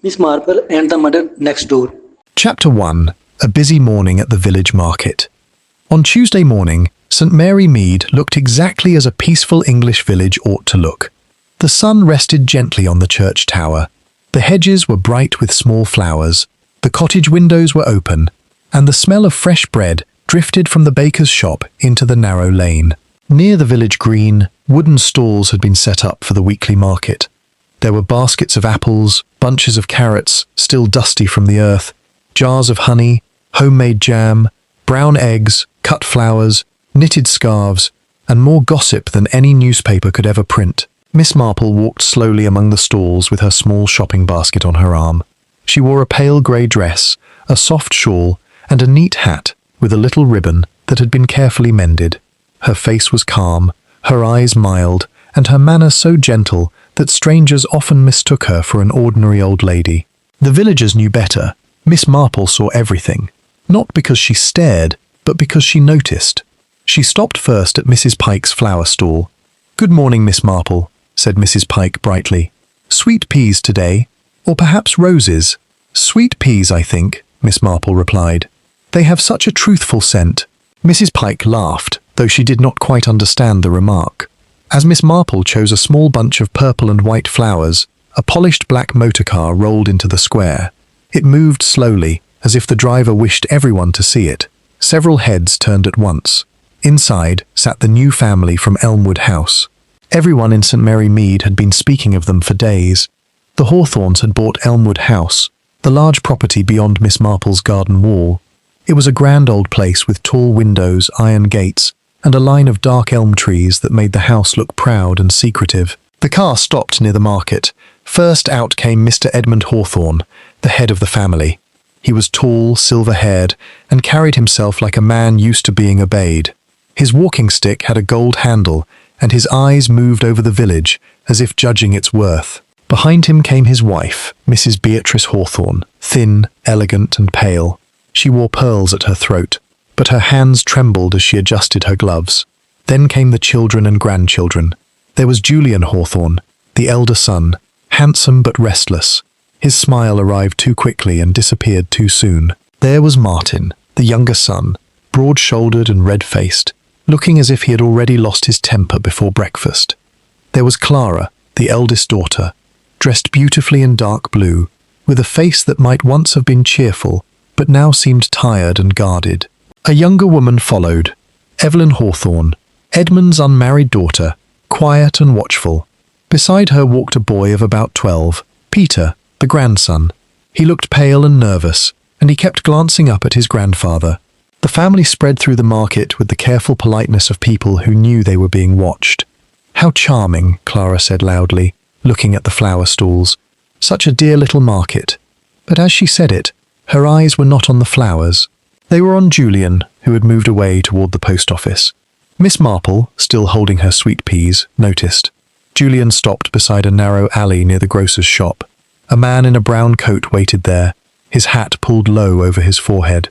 Miss Marple and the Murder Next Door. Chapter 1. A busy morning at the village market. On Tuesday morning, St. Mary Mead looked exactly as a peaceful English village ought to look. The sun rested gently on the church tower. The hedges were bright with small flowers. The cottage windows were open, and the smell of fresh bread drifted from the baker's shop into the narrow lane. Near the village green, wooden stalls had been set up for the weekly market. There were baskets of apples, bunches of carrots, still dusty from the earth, jars of honey, homemade jam, brown eggs, cut flowers, knitted scarves, and more gossip than any newspaper could ever print. Miss Marple walked slowly among the stalls with her small shopping basket on her arm. She wore a pale grey dress, a soft shawl, and a neat hat with a little ribbon that had been carefully mended. Her face was calm, her eyes mild, and her manner so gentle that strangers often mistook her for an ordinary old lady. The villagers knew better. Miss Marple saw everything, not because she stared, but because she noticed. She stopped first at Mrs. Pike's flower stall. "Good morning, Miss Marple," said Mrs. Pike brightly. "Sweet peas today, or perhaps roses?" "Sweet peas, I think," Miss Marple replied. "They have such a truthful scent." Mrs. Pike laughed, though she did not quite understand the remark. As Miss Marple chose a small bunch of purple and white flowers, a polished black motor car rolled into the square. It moved slowly, as if the driver wished everyone to see it. Several heads turned at once. Inside sat the new family from Elmwood House. Everyone in St. Mary Mead had been speaking of them for days. The Hawthorns had bought Elmwood House, the large property beyond Miss Marple's garden wall. It was a grand old place with tall windows, iron gates, and a line of dark elm trees that made the house look proud and secretive. The car stopped near the market. First out came Mr. Edmund Hawthorn, the head of the family. He was tall, silver-haired, and carried himself like a man used to being obeyed. His walking stick had a gold handle, and his eyes moved over the village as if judging its worth. Behind him came his wife, Mrs. Beatrice Hawthorn, thin, elegant, and pale. She wore pearls at her throat, but her hands trembled as she adjusted her gloves. Then came the children and grandchildren. There was Julian Hawthorn, the elder son, handsome but restless. His smile arrived too quickly and disappeared too soon. There was Martin, the younger son, broad-shouldered and red-faced, looking as if he had already lost his temper before breakfast. There was Clara, the eldest daughter, dressed beautifully in dark blue, with a face that might once have been cheerful, but now seemed tired and guarded. A younger woman followed, Evelyn Hawthorn, Edmund's unmarried daughter, quiet and watchful. Beside her walked a boy of about 12, Peter, the grandson. He looked pale and nervous, and he kept glancing up at his grandfather. The family spread through the market with the careful politeness of people who knew they were being watched. "How charming," Clara said loudly, looking at the flower stalls. "Such a dear little market." But as she said it, her eyes were not on the flowers. They were on Julian, who had moved away toward the post office. Miss Marple, still holding her sweet peas, noticed. Julian stopped beside a narrow alley near the grocer's shop. A man in a brown coat waited there, his hat pulled low over his forehead.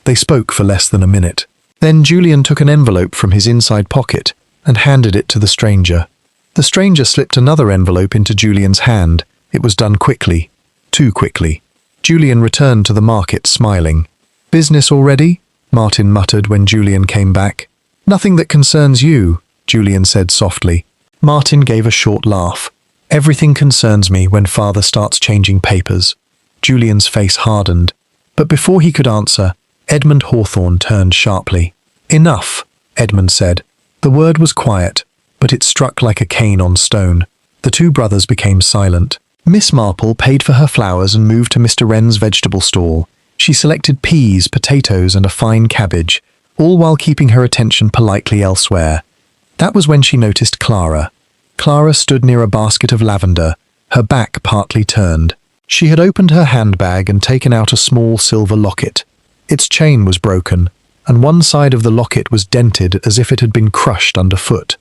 They spoke for less than a minute. Then Julian took an envelope from his inside pocket and handed it to the stranger. The stranger slipped another envelope into Julian's hand. It was done quickly, too quickly. Julian returned to the market, smiling. "Business already?" Martin muttered when Julian came back. "Nothing that concerns you," Julian said softly. Martin gave a short laugh. "Everything concerns me when father starts changing papers." Julian's face hardened, but before he could answer, Edmund Hawthorn turned sharply. "Enough," Edmund said. The word was quiet, but it struck like a cane on stone. The two brothers became silent. Miss Marple paid for her flowers and moved to Mr. Wren's vegetable stall. She selected peas, potatoes, and a fine cabbage, all while keeping her attention politely elsewhere. That was when she noticed Clara. Clara stood near a basket of lavender, her back partly turned. She had opened her handbag and taken out a small silver locket. Its chain was broken, and one side of the locket was dented as if it had been crushed underfoot.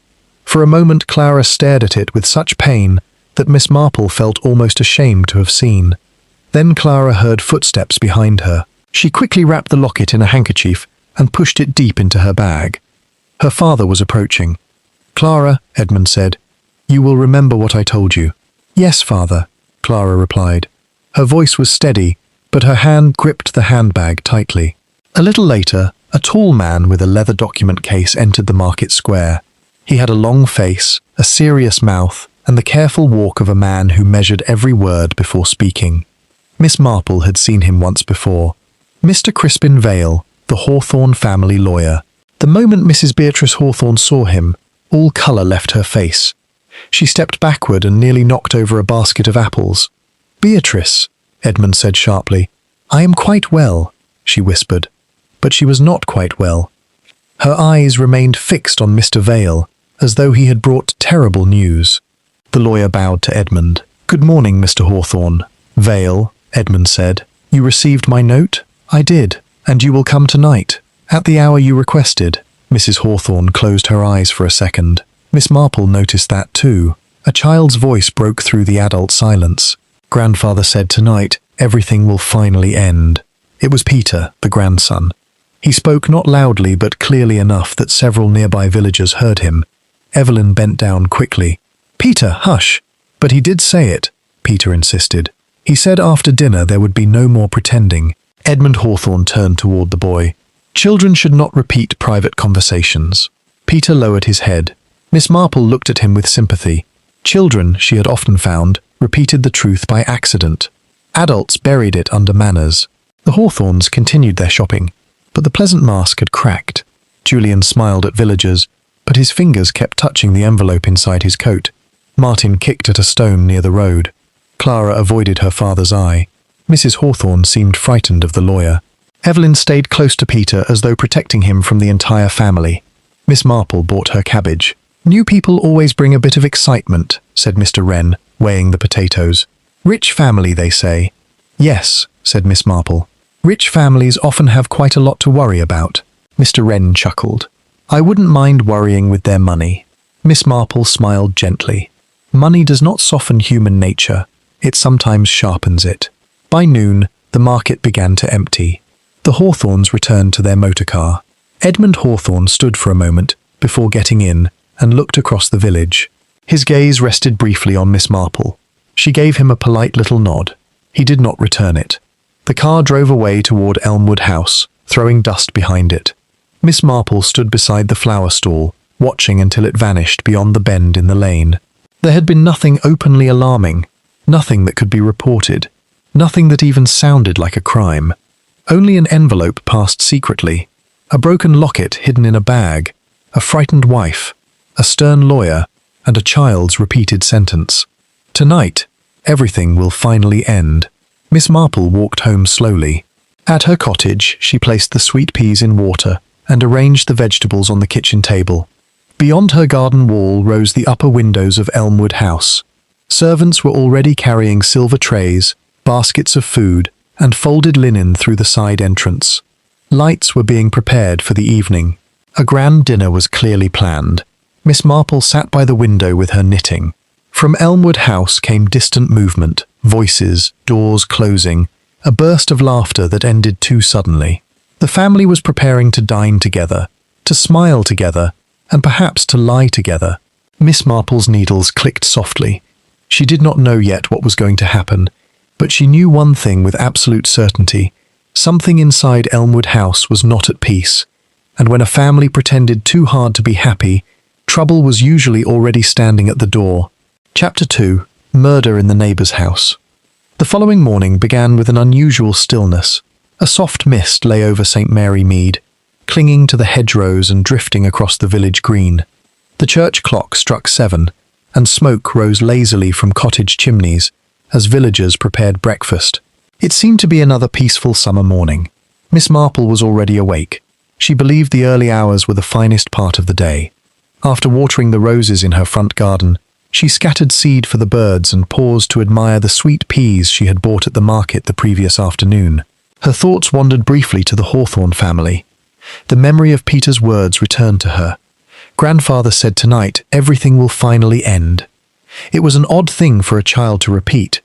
For a moment Clara stared at it with such pain that Miss Marple felt almost ashamed to have seen. Then Clara heard footsteps behind her. She quickly wrapped the locket in a handkerchief and pushed it deep into her bag. Her father was approaching. "Clara," Edmund said, "you will remember what I told you." "Yes, father," Clara replied. Her voice was steady, but her hand gripped the handbag tightly. A little later, a tall man with a leather document case entered the market square. He had a long face, a serious mouth, and the careful walk of a man who measured every word before speaking. Miss Marple had seen him once before. Mr. Crispin Vale, the Hawthorne family lawyer. The moment Mrs. Beatrice Hawthorne saw him, all colour left her face. She stepped backward and nearly knocked over a basket of apples. "Beatrice," Edmund said sharply. "I am quite well," she whispered. But she was not quite well. Her eyes remained fixed on Mr. Vale, as though he had brought terrible news. The lawyer bowed to Edmund. "Good morning, Mr. Hawthorne." "Vale," Edmund said. "You received my note?" "I did, and you will come tonight, at the hour you requested." Mrs. Hawthorne closed her eyes for a second. Miss Marple noticed that too. A child's voice broke through the adult silence. "Grandfather said tonight, everything will finally end." It was Peter, the grandson. He spoke not loudly but clearly enough that several nearby villagers heard him. Evelyn bent down quickly. "Peter, hush!" "But he did say it," Peter insisted. "He said after dinner there would be no more pretending." Edmund Hawthorne turned toward the boy. "Children should not repeat private conversations." Peter lowered his head. Miss Marple looked at him with sympathy. Children, she had often found, repeated the truth by accident. Adults buried it under manners. The Hawthornes continued their shopping, but the pleasant mask had cracked. Julian smiled at villagers, but his fingers kept touching the envelope inside his coat. Martin kicked at a stone near the road. Clara avoided her father's eye. Mrs. Hawthorne seemed frightened of the lawyer. Evelyn stayed close to Peter as though protecting him from the entire family. Miss Marple bought her cabbage. "New people always bring a bit of excitement," said Mr. Wren, weighing the potatoes. "Rich family, they say." "Yes," said Miss Marple. "Rich families often have quite a lot to worry about." Mr. Wren chuckled. "I wouldn't mind worrying with their money." Miss Marple smiled gently. "Money does not soften human nature. It sometimes sharpens it." By noon, the market began to empty. The Hawthornes returned to their motor car. Edmund Hawthorne stood for a moment before getting in and looked across the village. His gaze rested briefly on Miss Marple. She gave him a polite little nod. He did not return it. The car drove away toward Elmwood House, throwing dust behind it. Miss Marple stood beside the flower stall, watching until it vanished beyond the bend in the lane. There had been nothing openly alarming, nothing that could be reported, nothing that even sounded like a crime. Only an envelope passed secretly, a broken locket hidden in a bag, a frightened wife, a stern lawyer, and a child's repeated sentence. Tonight, everything will finally end. Miss Marple walked home slowly. At her cottage, she placed the sweet peas in water and arranged the vegetables on the kitchen table. Beyond her garden wall rose the upper windows of Elmwood House. Servants were already carrying silver trays, baskets of food, and folded linen through the side entrance. Lights were being prepared for the evening. A grand dinner was clearly planned. Miss Marple sat by the window with her knitting. From Elmwood House came distant movement, voices, doors closing, a burst of laughter that ended too suddenly. The family was preparing to dine together, to smile together, and perhaps to lie together. Miss Marple's needles clicked softly. She did not know yet what was going to happen, but she knew one thing with absolute certainty. Something inside Elmwood House was not at peace, and when a family pretended too hard to be happy, trouble was usually already standing at the door. Chapter 2. Murder in the neighbour's house. The following morning began with an unusual stillness. A soft mist lay over St. Mary Mead, clinging to the hedgerows and drifting across the village green. The church clock struck 7, and smoke rose lazily from cottage chimneys as villagers prepared breakfast. It seemed to be another peaceful summer morning. Miss Marple was already awake. She believed the early hours were the finest part of the day. After watering the roses in her front garden, she scattered seed for the birds and paused to admire the sweet peas she had bought at the market the previous afternoon. Her thoughts wandered briefly to the Hawthorne family. The memory of Peter's words returned to her. Grandfather said tonight, everything will finally end. It was an odd thing for a child to repeat.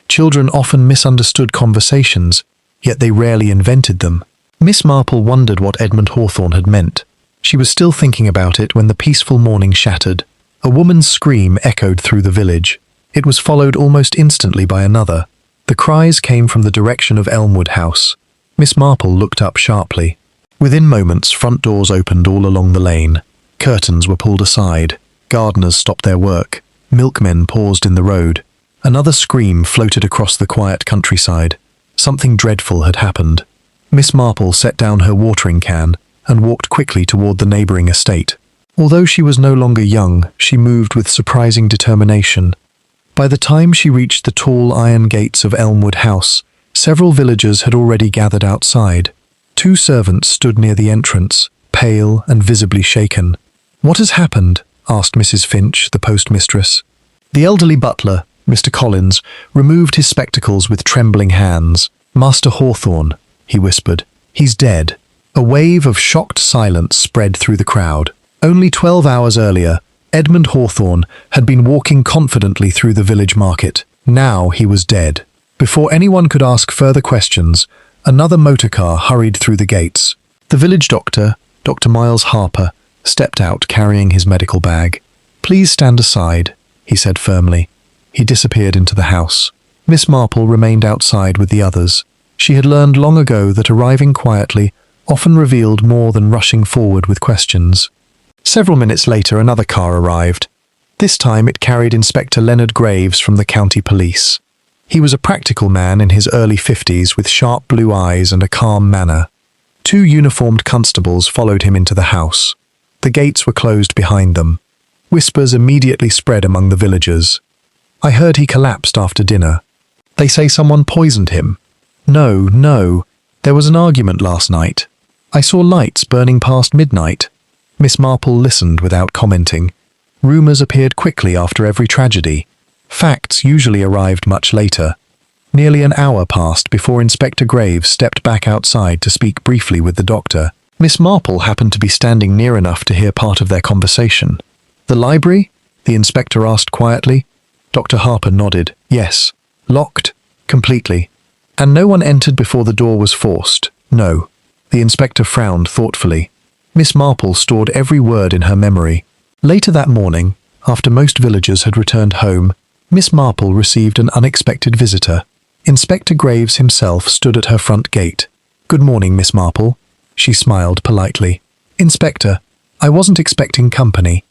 Children often misunderstood conversations, yet they rarely invented them. Miss Marple wondered what Edmund Hawthorne had meant. She was still thinking about it when the peaceful morning shattered. A woman's scream echoed through the village. It was followed almost instantly by another. The The cries came from the direction of Elmwood House. Miss Marple looked up sharply. Within moments, front doors opened all along the lane. Curtains were pulled aside. Gardeners stopped their work. Milkmen paused in the road. Another scream floated across the quiet countryside. Something dreadful had happened. Miss Marple set down her watering can and walked quickly toward the neighbouring estate. Although she was no longer young, she moved with surprising determination. By the time she reached the tall iron gates of Elmwood House, several villagers had already gathered outside. 2 servants stood near the entrance, pale and visibly shaken. "What has happened?" asked Mrs. Finch, the postmistress. The elderly butler, Mr. Collins, removed his spectacles with trembling hands. "Master Hawthorne," he whispered. "He's dead." A wave of shocked silence spread through the crowd. Only 12 hours earlier, Edmund Hawthorne had been walking confidently through the village market. Now he was dead. Before anyone could ask further questions, another motorcar hurried through the gates. The village doctor, Dr. Miles Harper, stepped out carrying his medical bag. "Please stand aside," he said firmly. He disappeared into the house. Miss Marple remained outside with the others. She had learned long ago that arriving quietly often revealed more than rushing forward with questions. Several minutes later, another car arrived. This time it carried Inspector Leonard Graves from the county police. He was a practical man in his early 50s with sharp blue eyes and a calm manner. 2 uniformed constables followed him into the house. The gates were closed behind them. Whispers immediately spread among the villagers. "I heard he collapsed after dinner. They say someone poisoned him." No, there was an argument last night. I saw lights burning past midnight." Miss Marple listened without commenting. Rumours appeared quickly after every tragedy. Facts usually arrived much later. Nearly an hour passed before Inspector Graves stepped back outside to speak briefly with the doctor. Miss Marple happened to be standing near enough to hear part of their conversation. "The library?" the inspector asked quietly. Dr. Harper nodded. "Yes. Locked? Completely. And no one entered before the door was forced?" "No." The inspector frowned thoughtfully. Miss Marple stored every word in her memory. Later that morning, after most villagers had returned home, Miss Marple received an unexpected visitor. Inspector Graves himself stood at her front gate. "Good morning, Miss Marple." She smiled politely. "Inspector, I wasn't expecting company.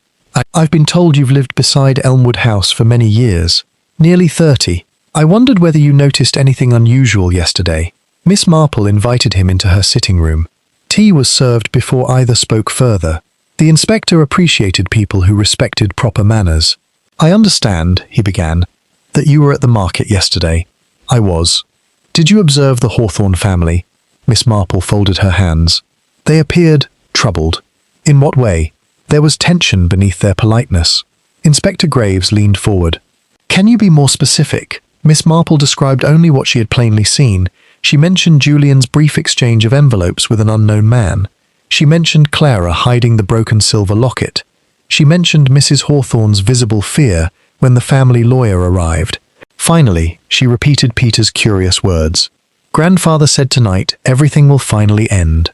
I've been told you've lived beside Elmwood House for many years, nearly 30. I wondered whether you noticed anything unusual yesterday." Miss Marple invited him into her sitting room. Tea was served before either spoke further. The inspector appreciated people who respected proper manners. "I understand," he began, "that you were at the market yesterday." "I was." "Did you observe the Hawthorne family?" Miss Marple folded her hands. "They appeared troubled." "In what way?" There was tension beneath their politeness. Inspector Graves leaned forward. "Can you be more specific?" Miss Marple described only what she had plainly seen. She mentioned Julian's brief exchange of envelopes with an unknown man. She mentioned Clara hiding the broken silver locket. She mentioned Mrs. Hawthorne's visible fear when the family lawyer arrived. Finally, she repeated Peter's curious words. "Grandfather said tonight everything will finally end."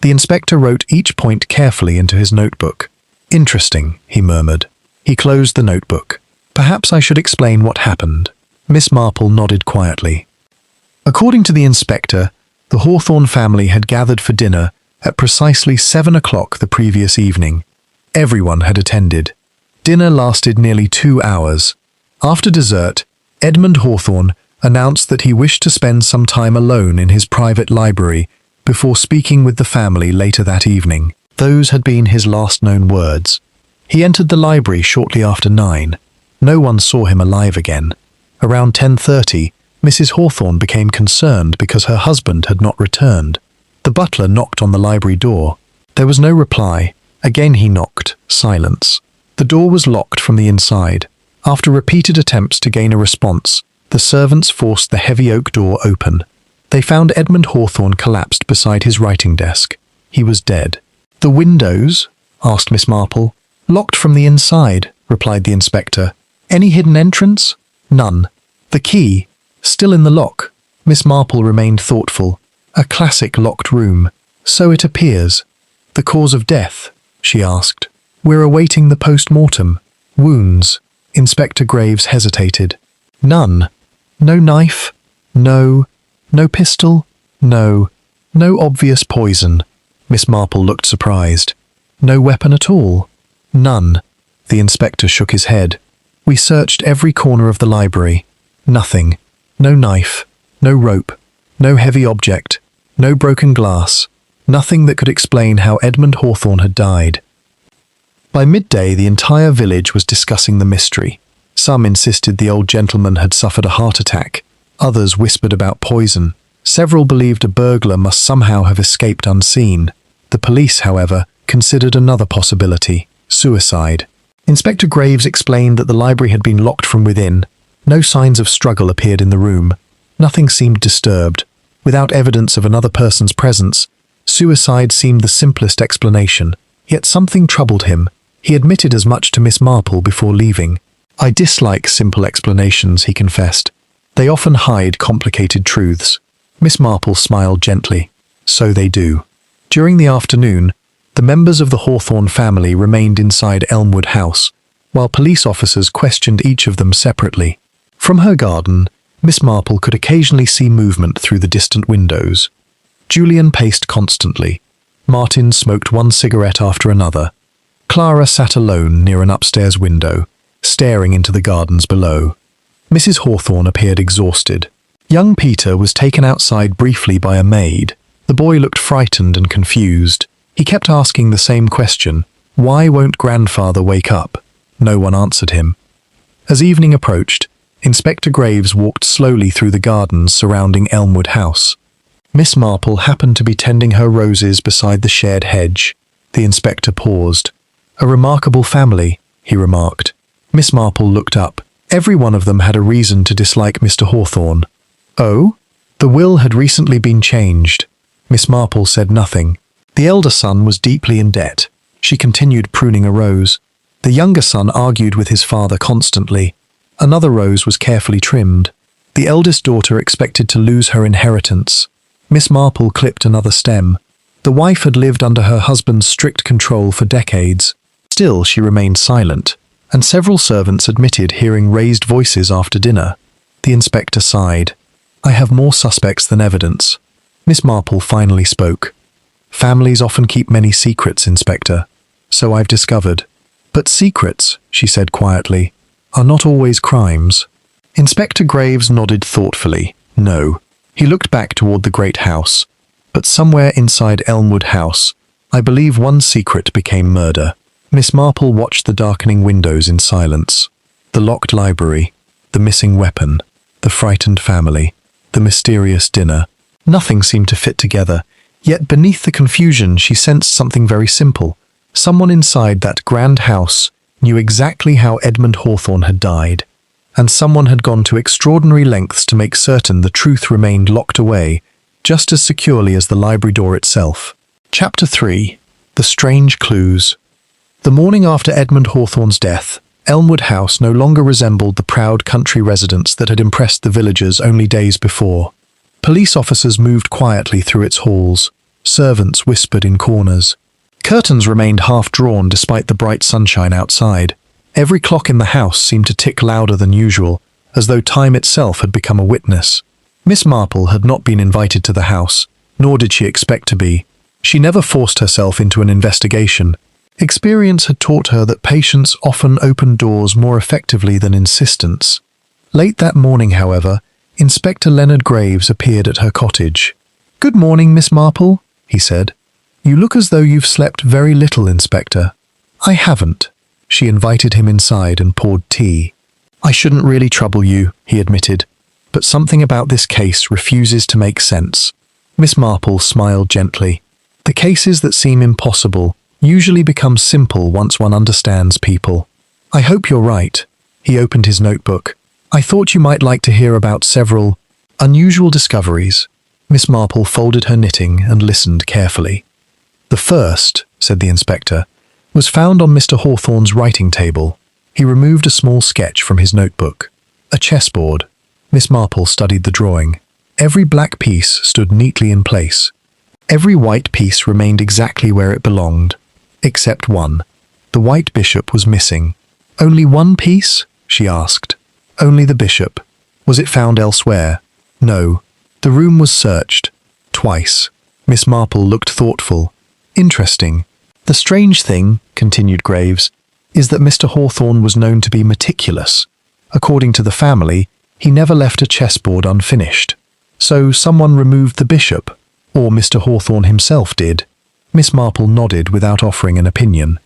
The inspector wrote each point carefully into his notebook. "Interesting," he murmured. He closed the notebook. "Perhaps I should explain what happened." Miss Marple nodded quietly. According to the inspector, the Hawthorne family had gathered for dinner at precisely 7 o'clock the previous evening. Everyone had attended. Dinner lasted nearly 2 hours. After dessert, Edmund Hawthorne announced that he wished to spend some time alone in his private library before speaking with the family later that evening. Those had been his last known words. He entered the library shortly after 9. No one saw him alive again. Around 10:30, Mrs. Hawthorne became concerned because her husband had not returned. The butler knocked on the library door. There was no reply. Again he knocked. Silence. The door was locked from the inside. After repeated attempts to gain a response, the servants forced the heavy oak door open. They found Edmund Hawthorne collapsed beside his writing desk. He was dead. "The windows?" asked Miss Marple. "Locked from the inside," replied the inspector. "Any hidden entrance?" "None." "The key?" "Still in the lock." Miss Marple remained thoughtful. "A classic locked room." "So it appears." "The cause of death?" she asked. "We're awaiting the post-mortem." "Wounds?" Inspector Graves hesitated. "None." "No knife?" No, no pistol, no obvious poison. Miss Marple looked surprised. No weapon at all? None. The inspector shook his head. We searched every corner of the library. Nothing. No knife, no rope, no heavy object, no broken glass. Nothing that could explain how Edmund Hawthorne had died. By midday, the entire village was discussing the mystery. Some insisted the old gentleman had suffered a heart attack. Others whispered about poison. Several believed a burglar must somehow have escaped unseen. The police, however, considered another possibility: suicide. Inspector Graves explained that the library had been locked from within. No signs of struggle appeared in the room. Nothing seemed disturbed. Without evidence of another person's presence, suicide seemed the simplest explanation. Yet something troubled him. He admitted as much to Miss Marple before leaving. I dislike simple explanations, he confessed. They often hide complicated truths. Miss Marple smiled gently. So they do. During the afternoon, the members of the Hawthorne family remained inside Elmwood House, while police officers questioned each of them separately. From her garden, Miss Marple could occasionally see movement through the distant windows. Julian paced constantly. Martin smoked one cigarette after another. Clara sat alone near an upstairs window, staring into the gardens below. Mrs. Hawthorne appeared exhausted. Young Peter was taken outside briefly by a maid. The boy looked frightened and confused. He kept asking the same question: why won't grandfather wake up? No one answered him. As evening approached, Inspector Graves walked slowly through the gardens surrounding Elmwood House. Miss Marple happened to be tending her roses beside the shared hedge. The inspector paused. A remarkable family, he remarked. Miss Marple looked up. Every one of them had a reason to dislike Mr. Hawthorne. Oh? The will had recently been changed. Miss Marple said nothing. The elder son was deeply in debt. She continued pruning a rose. The younger son argued with his father constantly. Another rose was carefully trimmed. The eldest daughter expected to lose her inheritance. Miss Marple clipped another stem. The wife had lived under her husband's strict control for decades. Still, she remained silent, and several servants admitted hearing raised voices after dinner. The inspector sighed. I have more suspects than evidence. Miss Marple finally spoke. Families often keep many secrets, Inspector. So I've discovered. But secrets, she said quietly, are not always crimes. Inspector Graves nodded thoughtfully. No. He looked back toward the great house. But somewhere inside Elmwood House, I believe one secret became murder. Miss Marple watched the darkening windows in silence. The locked library, the missing weapon, the frightened family, the mysterious dinner. Nothing seemed to fit together. Yet beneath the confusion she sensed something very simple. Someone inside that grand house knew exactly how Edmund Hawthorne had died, and someone had gone to extraordinary lengths to make certain the truth remained locked away, just as securely as the library door itself. Chapter 3. The Strange Clues. The morning after Edmund Hawthorne's death, Elmwood House no longer resembled the proud country residence that had impressed the villagers only days before. Police officers moved quietly through its halls. Servants whispered in corners. Curtains remained half-drawn despite the bright sunshine outside. Every clock in the house seemed to tick louder than usual, as though time itself had become a witness. Miss Marple had not been invited to the house, nor did she expect to be. She never forced herself into an investigation. Experience had taught her that patience often opened doors more effectively than insistence. Late that morning, however, Inspector Leonard Graves appeared at her cottage. "Good morning, Miss Marple," he said. "You look as though you've slept very little, Inspector." "I haven't." She invited him inside and poured tea. "I shouldn't really trouble you," he admitted, "but something about this case refuses to make sense." Miss Marple smiled gently. The cases that seem impossible usually become simple once one understands people. "I hope you're right." He opened his notebook. "I thought you might like to hear about several unusual discoveries." Miss Marple folded her knitting and listened carefully. "The first," said the inspector, "was found on Mr. Hawthorne's writing table." He removed a small sketch from his notebook. A chessboard. Miss Marple studied the drawing. Every black piece stood neatly in place. Every white piece remained exactly where it belonged, except one. The white bishop was missing. "Only one piece?" she asked. "Only the bishop." "Was it found elsewhere?" No. The room was searched. Twice. Miss Marple looked thoughtful. Interesting. The strange thing, continued Graves, is that Mr. Hawthorne was known to be meticulous. According to the family, he never left a chessboard unfinished. So someone removed the bishop, or Mr. Hawthorne himself did. Miss Marple nodded without offering an opinion.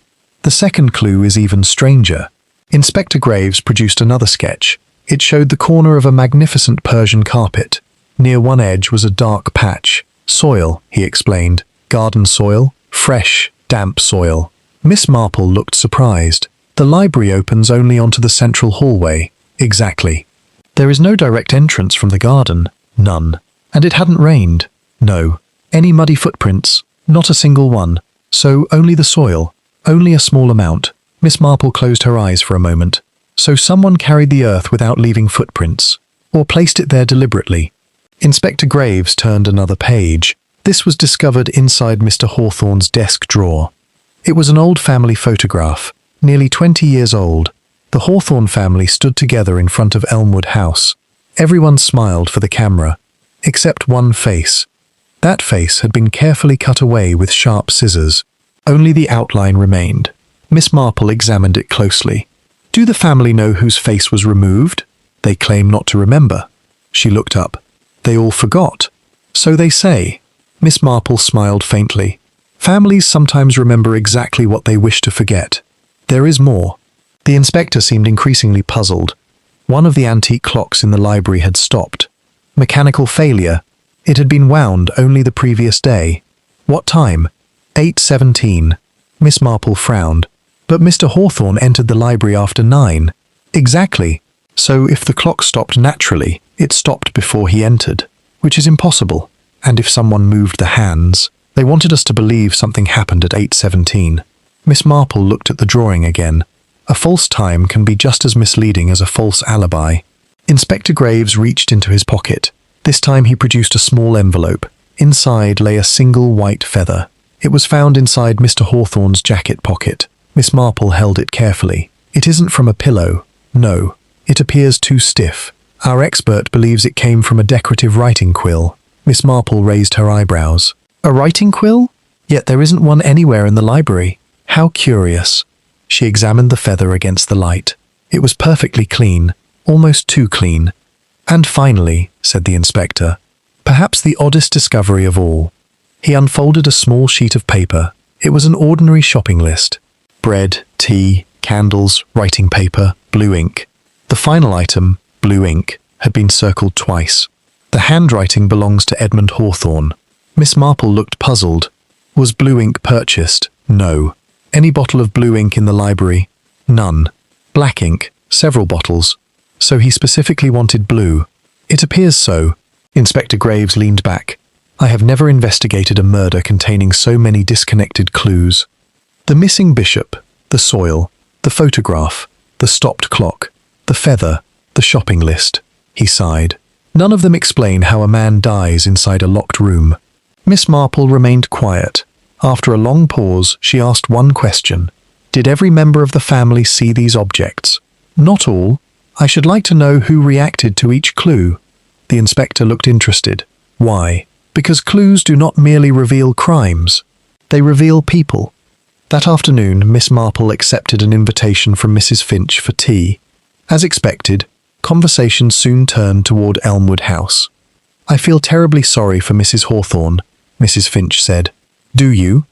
The second clue is even stranger. Inspector Graves produced another sketch. It showed the corner of a magnificent Persian carpet. Near one edge was a dark patch. Soil, he explained. Garden soil? Fresh, damp soil. Miss Marple looked surprised. The library opens only onto the central hallway. Exactly. There is no direct entrance from the garden. None. And it hadn't rained. No. Any muddy footprints? Not a single one. So only the soil. Only a small amount. Miss Marple closed her eyes for a moment. So someone carried the earth without leaving footprints. Or placed it there deliberately. Inspector Graves turned another page. This was discovered inside Mr. Hawthorne's desk drawer. It was an old family photograph, nearly 20 years old. The Hawthorne family stood together in front of Elmwood House. Everyone smiled for the camera, except one face. That face had been carefully cut away with sharp scissors. Only the outline remained. Miss Marple examined it closely. Do the family know whose face was removed? They claim not to remember. She looked up. They all forgot. So they say. Miss Marple smiled faintly. Families sometimes remember exactly what they wish to forget. There is more. The inspector seemed increasingly puzzled. One of the antique clocks in the library had stopped. Mechanical failure. It had been wound only the previous day. What time? 8:17. Miss Marple frowned. But Mr. Hawthorne entered the library after 9. Exactly. So if the clock stopped naturally, it stopped before he entered, which is impossible. And if someone moved the hands, they wanted us to believe something happened at 8:17. Miss Marple looked at the drawing again. A false time can be just as misleading as a false alibi. Inspector Graves reached into his pocket. This time he produced a small envelope. Inside lay a single white feather. It was found inside Mr. Hawthorne's jacket pocket. Miss Marple held it carefully. It isn't from a pillow. No. It appears too stiff. Our expert believes it came from a decorative writing quill. Miss Marple raised her eyebrows. A writing quill? Yet there isn't one anywhere in the library. How curious. She examined the feather against the light. It was perfectly clean, almost too clean. And finally, said the inspector, perhaps the oddest discovery of all. He unfolded a small sheet of paper. It was an ordinary shopping list. Bread, tea, candles, writing paper, blue ink. The final item, blue ink, had been circled twice. The handwriting belongs to Edmund Hawthorne. Miss Marple looked puzzled. Was blue ink purchased? No. Any bottle of blue ink in the library? None. Black ink? Several bottles. So he specifically wanted blue. It appears so. Inspector Graves leaned back. I have never investigated a murder containing so many disconnected clues. The missing bishop, the soil, the photograph, the stopped clock, the feather, the shopping list. He sighed. None of them explain how a man dies inside a locked room. Miss Marple remained quiet. After a long pause, she asked one question. Did every member of the family see these objects? Not all. I should like to know who reacted to each clue. The inspector looked interested. Why? Because clues do not merely reveal crimes. They reveal people. That afternoon, Miss Marple accepted an invitation from Mrs. Finch for tea. As expected, conversation soon turned toward Elmwood House. I feel terribly sorry for Mrs. Hawthorne, Mrs. Finch said. Do you?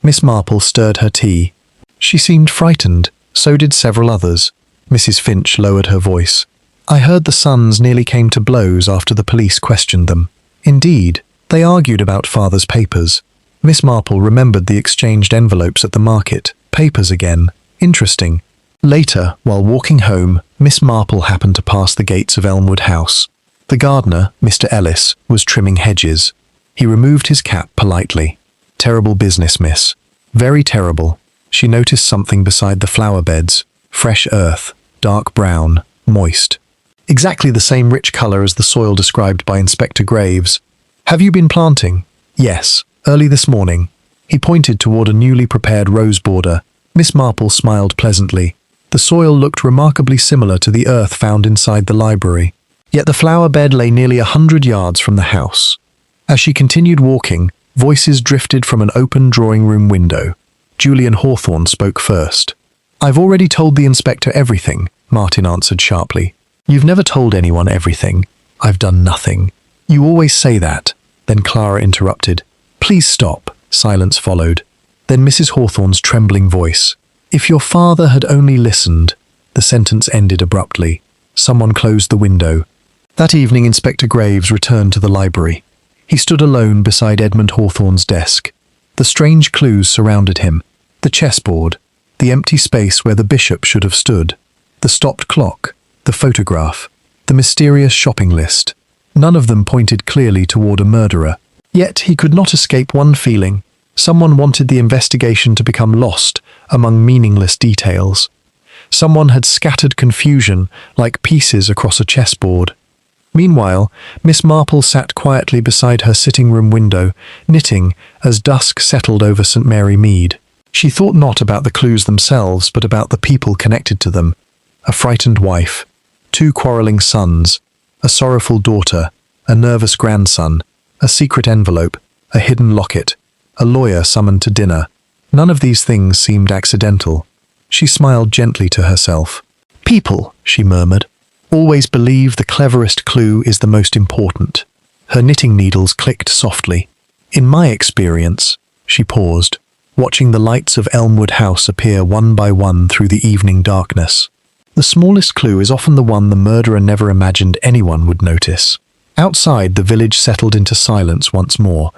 Miss Marple stirred her tea. She seemed frightened. So did several others. Mrs. Finch lowered her voice. I heard the sons nearly came to blows after the police questioned them. Indeed, they argued about father's papers. Miss Marple remembered the exchanged envelopes at the market. Papers again. Interesting. Later, while walking home, Miss Marple happened to pass the gates of Elmwood House. The gardener, Mr. Ellis, was trimming hedges. He removed his cap politely. Terrible business, miss. Very terrible. She noticed something beside the flower beds. Fresh earth, dark brown, moist. Exactly the same rich color as the soil described by Inspector Graves. Have you been planting? Yes, early this morning. He pointed toward a newly prepared rose border. Miss Marple smiled pleasantly. The soil looked remarkably similar to the earth found inside the library. Yet the flower bed lay nearly 100 yards from the house. As she continued walking, voices drifted from an open drawing room window. Julian Hawthorne spoke first. "I've already told the inspector everything," Martin answered sharply. "You've never told anyone everything. I've done nothing." "You always say that." Then Clara interrupted. "Please stop." Silence followed. Then Mrs. Hawthorne's trembling voice. "If your father had only listened." The sentence ended abruptly. Someone closed the window. That evening, Inspector Graves returned to the library. He stood alone beside Edmund Hawthorne's desk. The strange clues surrounded him. The chessboard, the empty space where the bishop should have stood, the stopped clock, the photograph, the mysterious shopping list. None of them pointed clearly toward a murderer. Yet he could not escape one feeling. Someone wanted the investigation to become lost among meaningless details. Someone had scattered confusion like pieces across a chessboard. Meanwhile, Miss Marple sat quietly beside her sitting-room window, knitting as dusk settled over St. Mary Mead. She thought not about the clues themselves, but about the people connected to them. A frightened wife, 2 quarrelling sons, a sorrowful daughter, a nervous grandson, a secret envelope, a hidden locket, a lawyer summoned to dinner. None of these things seemed accidental. She smiled gently to herself. "People," she murmured, "always believe the cleverest clue is the most important." Her knitting needles clicked softly. "In my experience," she paused, watching the lights of Elmwood House appear one by one through the evening darkness. "The smallest clue is often the one the murderer never imagined anyone would notice." Outside, the village settled into silence once more,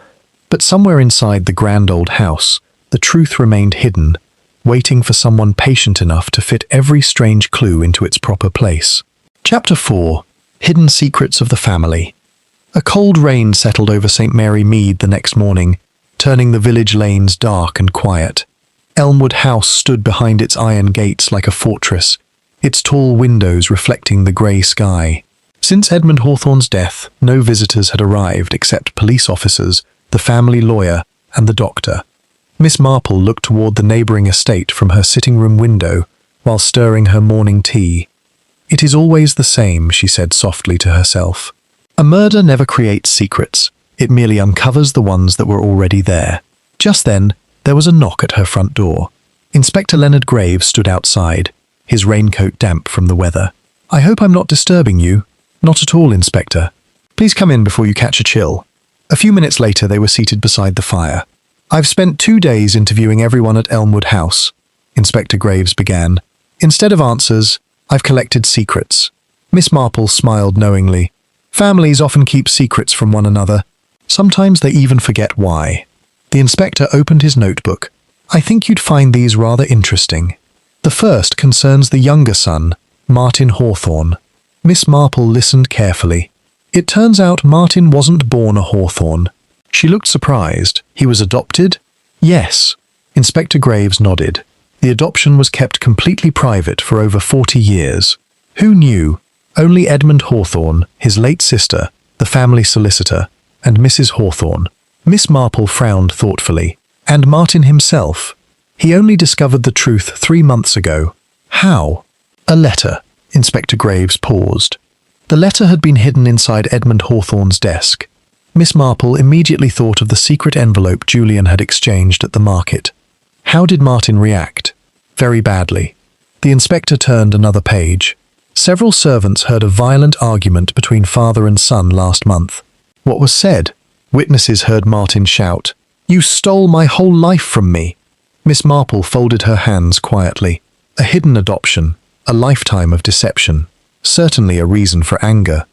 but somewhere inside the grand old house, the truth remained hidden, waiting for someone patient enough to fit every strange clue into its proper place. Chapter 4. Hidden Secrets of the Family. A cold rain settled over St. Mary Mead the next morning, turning the village lanes dark and quiet. Elmwood House stood behind its iron gates like a fortress, its tall windows reflecting the grey sky. Since Edmund Hawthorne's death, no visitors had arrived except police officers, the family lawyer, and the doctor. Miss Marple looked toward the neighbouring estate from her sitting-room window while stirring her morning tea. "It is always the same," she said softly to herself. "A murder never creates secrets. It merely uncovers the ones that were already there." Just then, there was a knock at her front door. Inspector Leonard Graves stood outside, his raincoat damp from the weather. "I hope I'm not disturbing you." "Not at all, Inspector. Please come in before you catch a chill." A few minutes later, they were seated beside the fire. "I've spent 2 days interviewing everyone at Elmwood House," Inspector Graves began. "Instead of answers, I've collected secrets." Miss Marple smiled knowingly. "Families often keep secrets from one another. Sometimes they even forget why." The inspector opened his notebook. "I think you'd find these rather interesting. The first concerns the younger son, Martin Hawthorne." Miss Marple listened carefully. "It turns out Martin wasn't born a Hawthorne." She looked surprised. "He was adopted?" "Yes." Inspector Graves nodded. "The adoption was kept completely private for over 40 years. Who knew? Only Edmund Hawthorne, his late sister, the family solicitor, and Mrs. Hawthorne." Miss Marple frowned thoughtfully. "And Martin himself? He only discovered the truth 3 months ago." "How?" "A letter." Inspector Graves paused. The letter had been hidden inside Edmund Hawthorne's desk. Miss Marple immediately thought of the secret envelope Julian had exchanged at the market. How did Martin react? Very badly. The inspector turned another page. Several servants heard a violent argument between father and son last month. What was said? Witnesses heard Martin shout, "You stole my whole life from me." Miss Marple folded her hands quietly. A hidden adoption, a lifetime of deception. Certainly a reason for anger.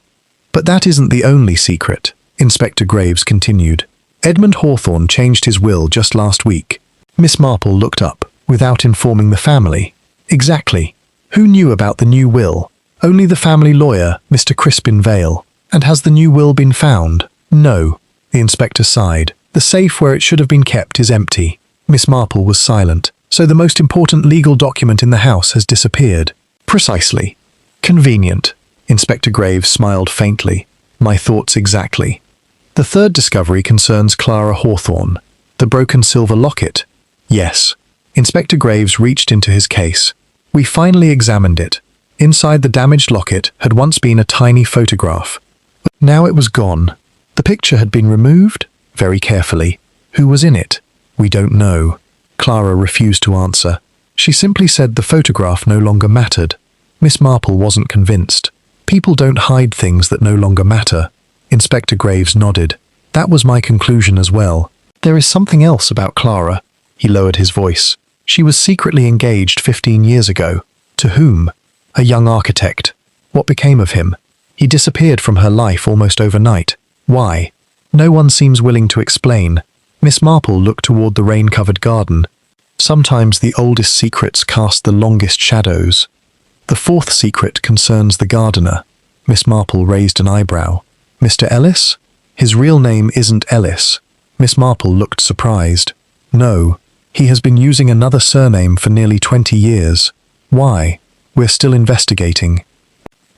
"But that isn't the only secret," Inspector Graves continued. "Edmund Hawthorne changed his will just last week." Miss Marple looked up. "Without informing the family?" "Exactly. Who knew about the new will?" "Only the family lawyer, Mr. Crispin Vale." "And has the new will been found?" "No." The inspector sighed. "The safe where it should have been kept is empty." Miss Marple was silent. "So the most important legal document in the house has disappeared." "Precisely." "Convenient." Inspector Graves smiled faintly. "My thoughts exactly." "The third discovery concerns Clara Hawthorne. The broken silver locket." "Yes." Inspector Graves reached into his case. "We finally examined it. Inside the damaged locket had once been a tiny photograph. Now it was gone. The picture had been removed, very carefully. Who was in it? We don't know. Clara refused to answer. She simply said the photograph no longer mattered. Miss Marple wasn't convinced. People don't hide things that no longer matter. Inspector Graves nodded. That was my conclusion as well. There is something else about Clara. He lowered his voice. She was secretly engaged 15 years ago. To whom? A young architect. What became of him? He disappeared from her life almost overnight. Why? No one seems willing to explain. Miss Marple looked toward the rain-covered garden. Sometimes the oldest secrets cast the longest shadows. The fourth secret concerns the gardener. Miss Marple raised an eyebrow. Mr. Ellis? His real name isn't Ellis. Miss Marple looked surprised. No, he has been using another surname for nearly 20 years. Why? We're still investigating.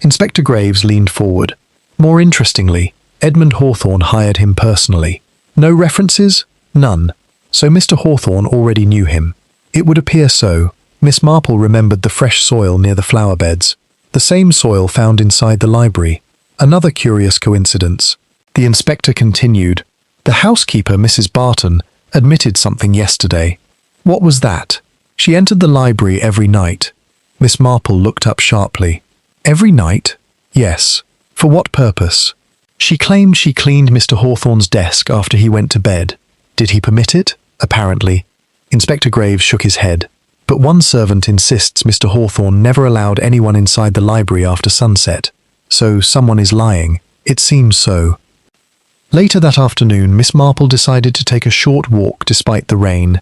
Inspector Graves leaned forward. More interestingly, Edmund Hawthorne hired him personally. No references? None. So Mr. Hawthorne already knew him. It would appear so. Miss Marple remembered the fresh soil near the flower beds. The same soil found inside the library. Another curious coincidence. The inspector continued. The housekeeper, Mrs. Barton, admitted something yesterday. What was that? She entered the library every night. Miss Marple looked up sharply. Every night? Yes. For what purpose? She claimed she cleaned Mr. Hawthorne's desk after he went to bed. Did he permit it? Apparently. Inspector Graves shook his head. But one servant insists Mr. Hawthorne never allowed anyone inside the library after sunset. So someone is lying. It seems so. Later that afternoon, Miss Marple decided to take a short walk despite the rain.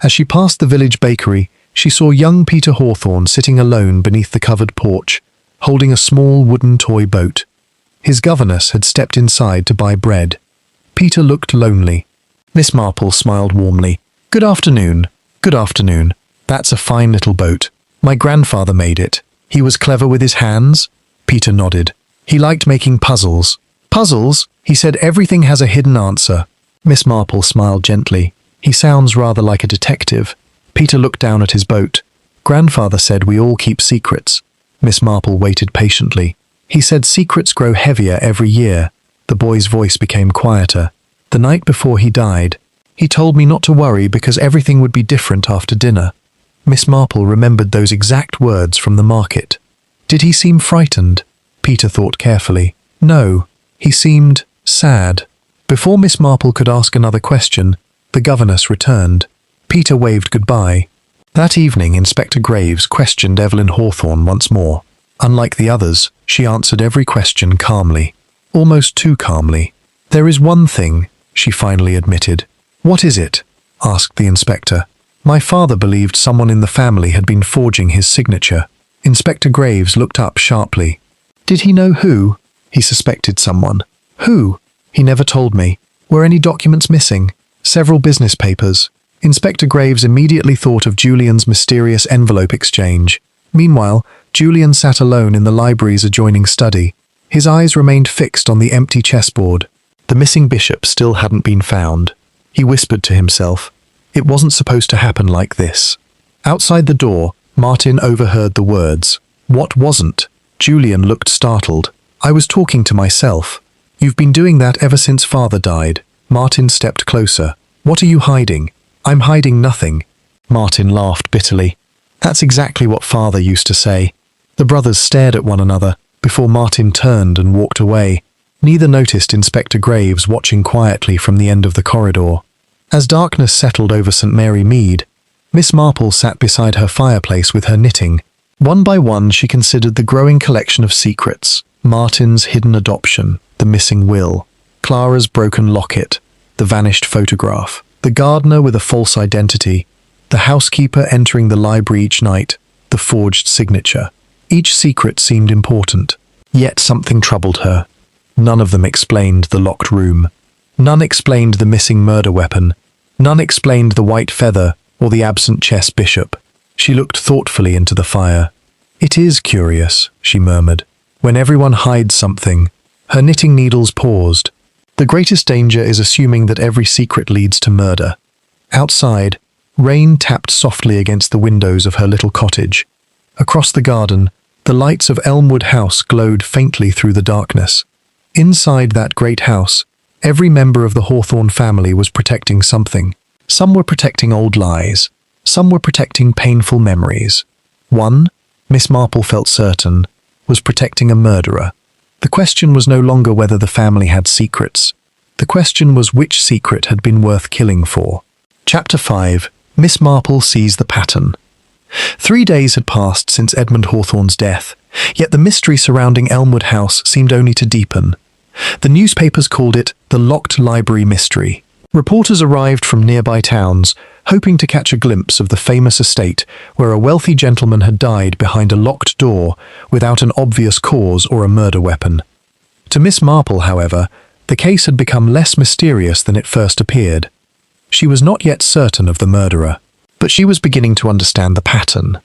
As she passed the village bakery, she saw young Peter Hawthorne sitting alone beneath the covered porch, holding a small wooden toy boat. His governess had stepped inside to buy bread. Peter looked lonely. Miss Marple smiled warmly. Good afternoon. Good afternoon. That's a fine little boat. My grandfather made it. He was clever with his hands? Peter nodded. He liked making puzzles. Puzzles? He said everything has a hidden answer. Miss Marple smiled gently. He sounds rather like a detective. Peter looked down at his boat. Grandfather said we all keep secrets. Miss Marple waited patiently. He said secrets grow heavier every year. The boy's voice became quieter. The night before he died, he told me not to worry because everything would be different after dinner. Miss Marple remembered those exact words from the market. Did he seem frightened? Peter thought carefully. No, he seemed sad. Before Miss Marple could ask another question, the governess returned. Peter waved goodbye. That evening, Inspector Graves questioned Evelyn Hawthorne once more. Unlike the others, she answered every question calmly. Almost too calmly. There is one thing, she finally admitted. What is it? Asked the inspector. My father believed someone in the family had been forging his signature. Inspector Graves looked up sharply. Did he know who? He suspected someone. Who? He never told me. Were any documents missing? Several business papers. Inspector Graves immediately thought of Julian's mysterious envelope exchange. Meanwhile, Julian sat alone in the library's adjoining study. His eyes remained fixed on the empty chessboard. The missing bishop still hadn't been found. He whispered to himself. It wasn't supposed to happen like this. Outside the door, Martin overheard the words. What wasn't? Julian looked startled. I was talking to myself. You've been doing that ever since father died. Martin stepped closer. What are you hiding? I'm hiding nothing. Martin laughed bitterly. That's exactly what father used to say. The brothers stared at one another before Martin turned and walked away. Neither noticed Inspector Graves watching quietly from the end of the corridor. As darkness settled over St. Mary Mead, Miss Marple sat beside her fireplace with her knitting. One by one she considered the growing collection of secrets. Martin's hidden adoption, the missing will, Clara's broken locket, the vanished photograph, the gardener with a false identity, the housekeeper entering the library each night, the forged signature. Each secret seemed important, yet something troubled her. None of them explained the locked room. None explained the missing murder weapon. None explained the white feather or the absent chess bishop. She looked thoughtfully into the fire. It is curious, she murmured. When everyone hides something, her knitting needles paused. The greatest danger is assuming that every secret leads to murder. Outside, rain tapped softly against the windows of her little cottage. Across the garden, The lights of Elmwood House glowed faintly through the darkness. Inside that great house, every member of the Hawthorne family was protecting something. Some were protecting old lies. Some were protecting painful memories. One, Miss Marple felt certain, was protecting a murderer. The question was no longer whether the family had secrets. The question was which secret had been worth killing for. Chapter 5. Miss Marple sees the pattern. 3 days had passed since Edmund Hawthorne's death, yet the mystery surrounding Elmwood House seemed only to deepen. The newspapers called it the Locked Library Mystery. Reporters arrived from nearby towns, hoping to catch a glimpse of the famous estate where a wealthy gentleman had died behind a locked door without an obvious cause or a murder weapon. To Miss Marple, however, the case had become less mysterious than it first appeared. She was not yet certain of the murderer, but she was beginning to understand the pattern.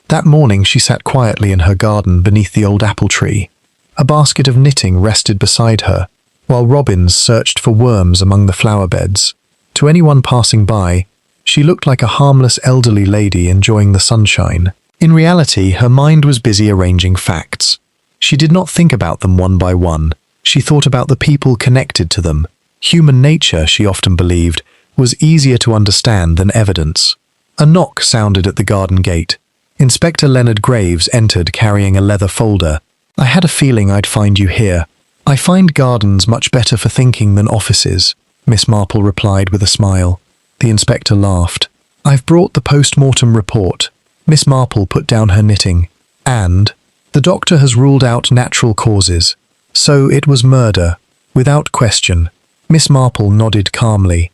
That morning she sat quietly in her garden beneath the old apple tree. A basket of knitting rested beside her, while robins searched for worms among the flower beds. To anyone passing by, she looked like a harmless elderly lady enjoying the sunshine. In reality, her mind was busy arranging facts. She did not think about them one by one. She thought about the people connected to them. Human nature, she often believed, was easier to understand than evidence. A knock sounded at the garden gate. Inspector Leonard Graves entered carrying a leather folder. "I had a feeling I'd find you here. I find gardens much better for thinking than offices," Miss Marple replied with a smile. The inspector laughed. "I've brought the post-mortem report." Miss Marple put down her knitting. "And the doctor has ruled out natural causes. So it was murder, without question." Miss Marple nodded calmly.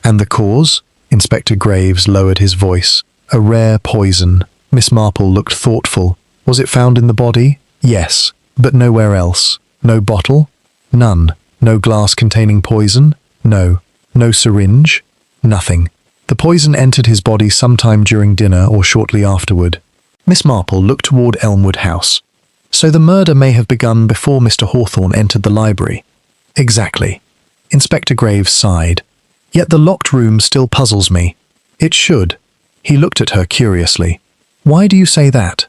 "And the cause?" Inspector Graves lowered his voice. "A rare poison." Miss Marple looked thoughtful. "Was it found in the body?" "Yes, but nowhere else." "No bottle?" "None." "No glass containing poison?" "No." "No syringe?" "Nothing." "The poison entered his body sometime during dinner or shortly afterward." Miss Marple looked toward Elmwood House. "So the murder may have begun before Mr. Hawthorne entered the library." "Exactly." Inspector Graves sighed. "Yet the locked room still puzzles me." "It should." He looked at her curiously. "Why do you say that?"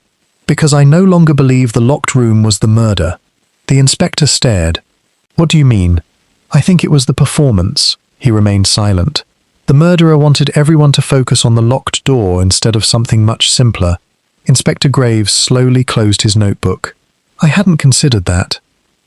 "Because I no longer believe the locked room was the murder." The inspector stared. "What do you mean?" "I think it was the performance." He remained silent. "The murderer wanted everyone to focus on the locked door instead of something much simpler." Inspector Graves slowly closed his notebook. "I hadn't considered that."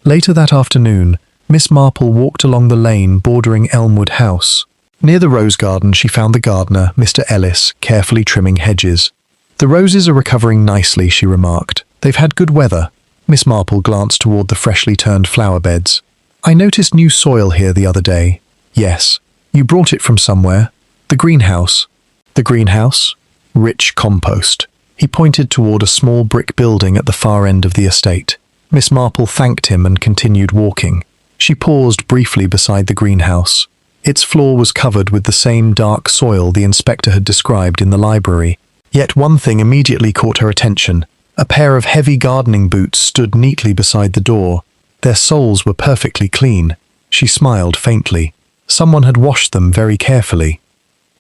Later that afternoon, Miss Marple walked along the lane bordering Elmwood House. Near the rose garden she found the gardener, Mr. Ellis, carefully trimming hedges. "The roses are recovering nicely," she remarked. "They've had good weather." Miss Marple glanced toward the freshly turned flower beds. "I noticed new soil here the other day." "Yes. You brought it from somewhere." "The greenhouse." "The greenhouse?" "Rich compost." He pointed toward a small brick building at the far end of the estate. Miss Marple thanked him and continued walking. She paused briefly beside the greenhouse. Its floor was covered with the same dark soil the inspector had described in the library. Yet one thing immediately caught her attention. A pair of heavy gardening boots stood neatly beside the door. Their soles were perfectly clean. She smiled faintly. Someone had washed them very carefully.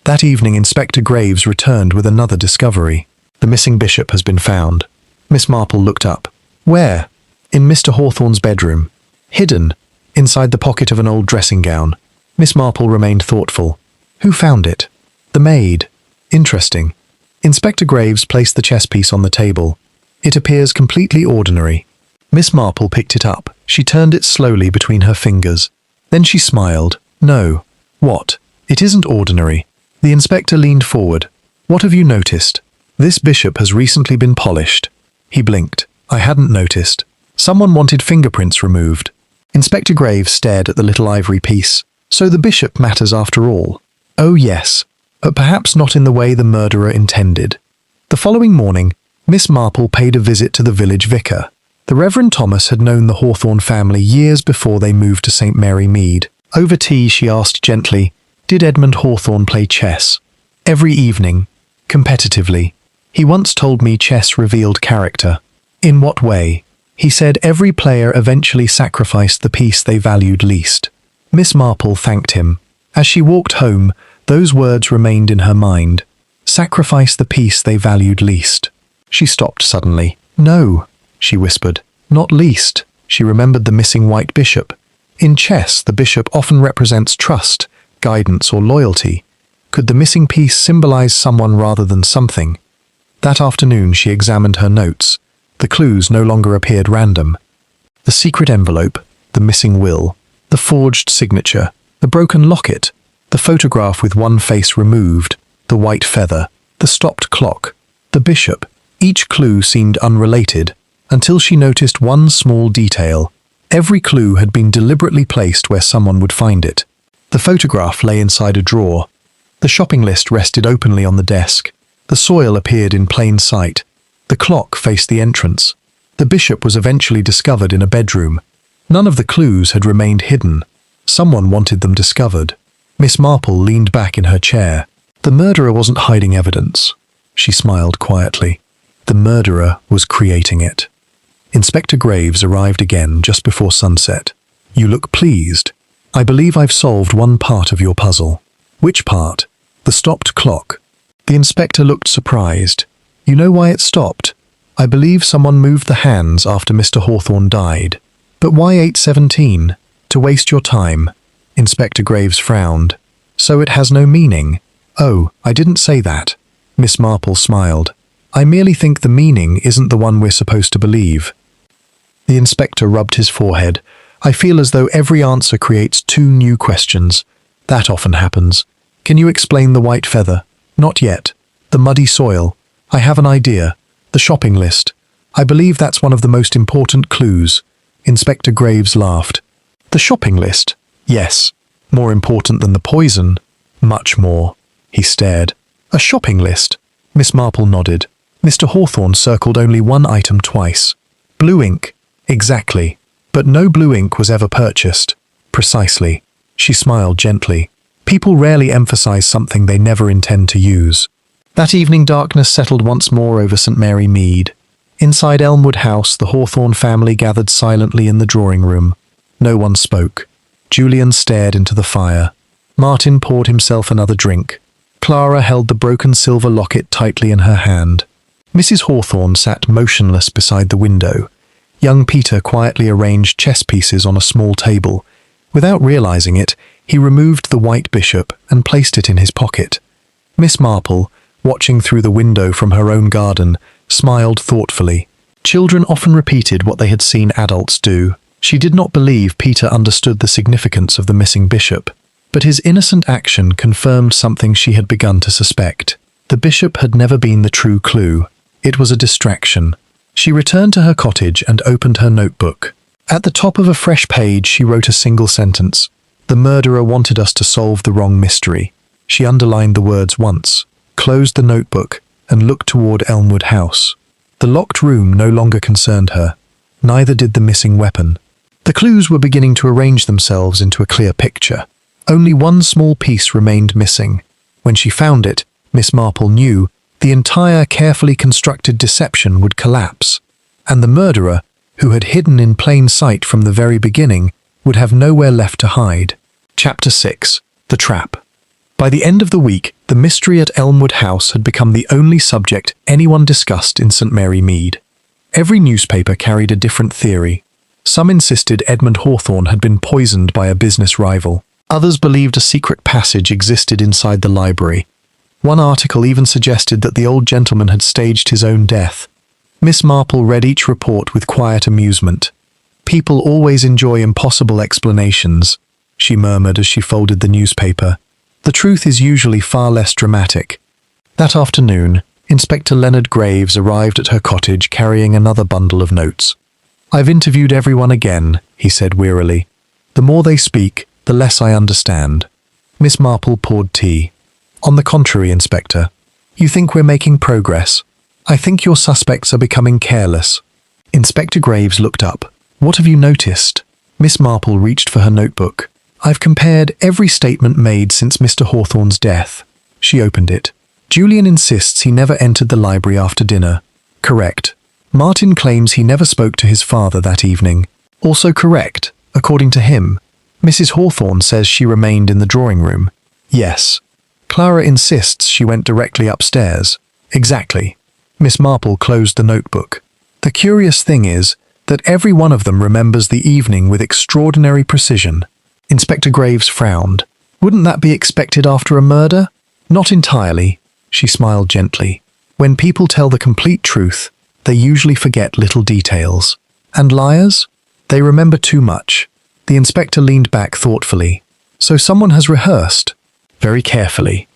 That evening, Inspector Graves returned with another discovery. "The missing bishop has been found." Miss Marple looked up. "Where?" "In Mr. Hawthorne's bedroom." "Hidden?" "Inside the pocket of an old dressing gown." Miss Marple remained thoughtful. "Who found it?" "The maid." "Interesting." Inspector Graves placed the chess piece on the table. "It appears completely ordinary." Miss Marple picked it up. She turned it slowly between her fingers. Then she smiled. "No." "What?" "It isn't ordinary." The inspector leaned forward. "What have you noticed?" "This bishop has recently been polished." He blinked. "I hadn't noticed." "Someone wanted fingerprints removed." Inspector Graves stared at the little ivory piece. "So the bishop matters after all." "Oh yes, but perhaps not in the way the murderer intended." The following morning, Miss Marple paid a visit to the village vicar. The Reverend Thomas had known the Hawthorne family years before they moved to St. Mary Mead. Over tea, she asked gently, "Did Edmund Hawthorne play chess?" "Every evening, competitively. He once told me chess revealed character." "In what way?" "He said every player eventually sacrificed the piece they valued least." Miss Marple thanked him. As she walked home, those words remained in her mind. Sacrifice the piece they valued least. She stopped suddenly. "No," she whispered. Not least, she remembered the missing white bishop. In chess, the bishop often represents trust, guidance, or loyalty. Could the missing piece symbolize someone rather than something? That afternoon, she examined her notes. The clues no longer appeared random. The secret envelope, the missing will, the forged signature, the broken locket, the photograph with one face removed, the white feather, the stopped clock, the bishop. Each clue seemed unrelated, until she noticed one small detail. Every clue had been deliberately placed where someone would find it. The photograph lay inside a drawer. The shopping list rested openly on the desk. The soil appeared in plain sight. The clock faced the entrance. The bishop was eventually discovered in a bedroom. None of the clues had remained hidden. Someone wanted them discovered. Miss Marple leaned back in her chair. The murderer wasn't hiding evidence. She smiled quietly. The murderer was creating it. Inspector Graves arrived again just before sunset. You look pleased. I believe I've solved one part of your puzzle. Which part? The stopped clock. The inspector looked surprised. You know why it stopped? I believe someone moved the hands after Mr. Hawthorne died. But why 8:17? To waste your time. Inspector Graves frowned. So it has no meaning. Oh, I didn't say that. Miss Marple smiled. I merely think the meaning isn't the one we're supposed to believe. The inspector rubbed his forehead. I feel as though every answer creates two new questions. That often happens. Can you explain the white feather? Not yet. The muddy soil. I have an idea. The shopping list. I believe that's one of the most important clues. Inspector Graves laughed. The shopping list? Yes. More important than the poison? Much more. He stared. A shopping list? Miss Marple nodded. Mr. Hawthorne circled only one item twice. Blue ink. Exactly. But no blue ink was ever purchased. Precisely. She smiled gently. People rarely emphasize something they never intend to use. That evening darkness settled once more over St. Mary Mead. Inside Elmwood House, the Hawthorne family gathered silently in the drawing room. No one spoke. Julian stared into the fire. Martin poured himself another drink. Clara held the broken silver locket tightly in her hand. Mrs. Hawthorne sat motionless beside the window. Young Peter quietly arranged chess pieces on a small table. Without realizing it, he removed the white bishop and placed it in his pocket. Miss Marple, watching through the window from her own garden, smiled thoughtfully. Children often repeated what they had seen adults do. She did not believe Peter understood the significance of the missing bishop, but his innocent action confirmed something she had begun to suspect. The bishop had never been the true clue. It was a distraction. She returned to her cottage and opened her notebook. At the top of a fresh page, she wrote a single sentence. The murderer wanted us to solve the wrong mystery. She underlined the words once, closed the notebook, and looked toward Elmwood House. The locked room no longer concerned her. Neither did the missing weapon. The clues were beginning to arrange themselves into a clear picture. Only one small piece remained missing. When she found it, Miss Marple knew the entire carefully constructed deception would collapse, and the murderer, who had hidden in plain sight from the very beginning, would have nowhere left to hide. Chapter 6. The Trap. By the end of the week, the mystery at Elmwood House had become the only subject anyone discussed in St. Mary Mead. Every newspaper carried a different theory. Some insisted Edmund Hawthorne had been poisoned by a business rival. Others believed a secret passage existed inside the library. One article even suggested that the old gentleman had staged his own death. Miss Marple read each report with quiet amusement. People always enjoy impossible explanations, she murmured as she folded the newspaper. The truth is usually far less dramatic. That afternoon, Inspector Leonard Graves arrived at her cottage carrying another bundle of notes. I've interviewed everyone again, he said wearily. The more they speak, the less I understand. Miss Marple poured tea. On the contrary, Inspector. You think we're making progress. I think your suspects are becoming careless. Inspector Graves looked up. What have you noticed? Miss Marple reached for her notebook. I've compared every statement made since Mr. Hawthorne's death. She opened it. Julian insists he never entered the library after dinner. Correct. Martin claims he never spoke to his father that evening. Also correct, according to him. Mrs. Hawthorne says she remained in the drawing room. Yes. Clara insists she went directly upstairs. Exactly. Miss Marple closed the notebook. The curious thing is that every one of them remembers the evening with extraordinary precision. Inspector Graves frowned. Wouldn't that be expected after a murder? Not entirely, she smiled gently. When people tell the complete truth, they usually forget little details. And liars? They remember too much. The inspector leaned back thoughtfully. So someone has rehearsed? Very carefully.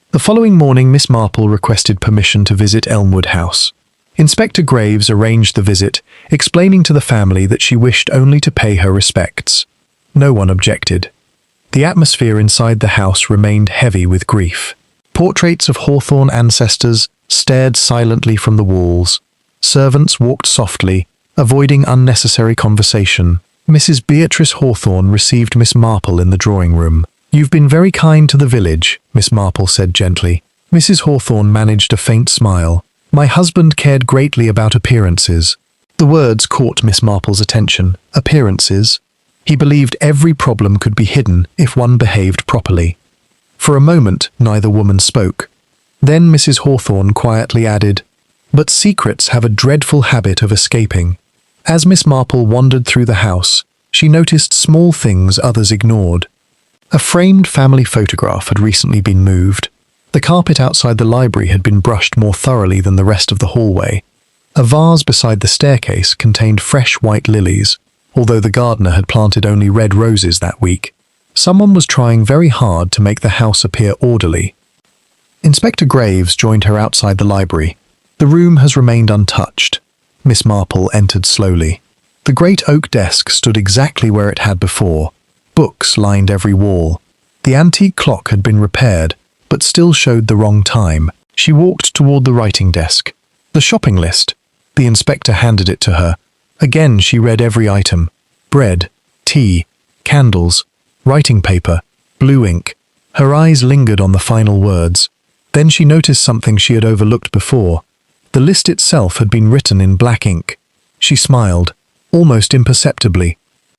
The following morning, Miss Marple requested permission to visit Elmwood House. Inspector Graves arranged the visit, explaining to the family that she wished only to pay her respects. No one objected. The atmosphere inside the house remained heavy with grief. Portraits of Hawthorne ancestors stared silently from the walls. Servants walked softly, avoiding unnecessary conversation. Mrs. Beatrice Hawthorne received Miss Marple in the drawing room. "You've been very kind to the village," Miss Marple said gently. Mrs. Hawthorne managed a faint smile. "My husband cared greatly about appearances." The words caught Miss Marple's attention. Appearances? He believed every problem could be hidden if one behaved properly. For a moment, neither woman spoke. Then Mrs. Hawthorne quietly added, "But secrets have a dreadful habit of escaping." As Miss Marple wandered through the house, she noticed small things others ignored. A framed family photograph had recently been moved. The carpet outside the library had been brushed more thoroughly than the rest of the hallway. A vase beside the staircase contained fresh white lilies, although the gardener had planted only red roses that week. Someone was trying very hard to make the house appear orderly. Inspector Graves joined her outside the library. "The room has remained untouched." Miss Marple entered slowly. The great oak desk stood exactly where it had before. Books lined every wall. The antique clock had been repaired, but still showed the wrong time. She walked toward the writing desk. The shopping list. The inspector handed it to her. Again she read every item. Bread, tea, candles, writing paper, blue ink. Her eyes lingered on the final words. Then she noticed something she had overlooked before. The list itself had been written in black ink. She smiled, almost imperceptibly.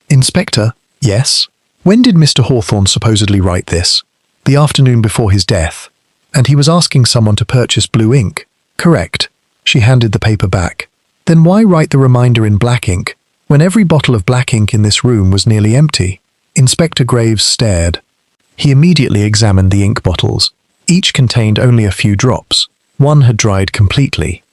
"Inspector?" "Yes?" "When did Mr. Hawthorne supposedly write this?" "The afternoon before his death." "And he was asking someone to purchase blue ink?" "Correct." She handed the paper back. "Then why write the reminder in black ink, when every bottle of black ink in this room was nearly empty?" Inspector Graves stared. He immediately examined the ink bottles. Each contained only a few drops. One had dried completely.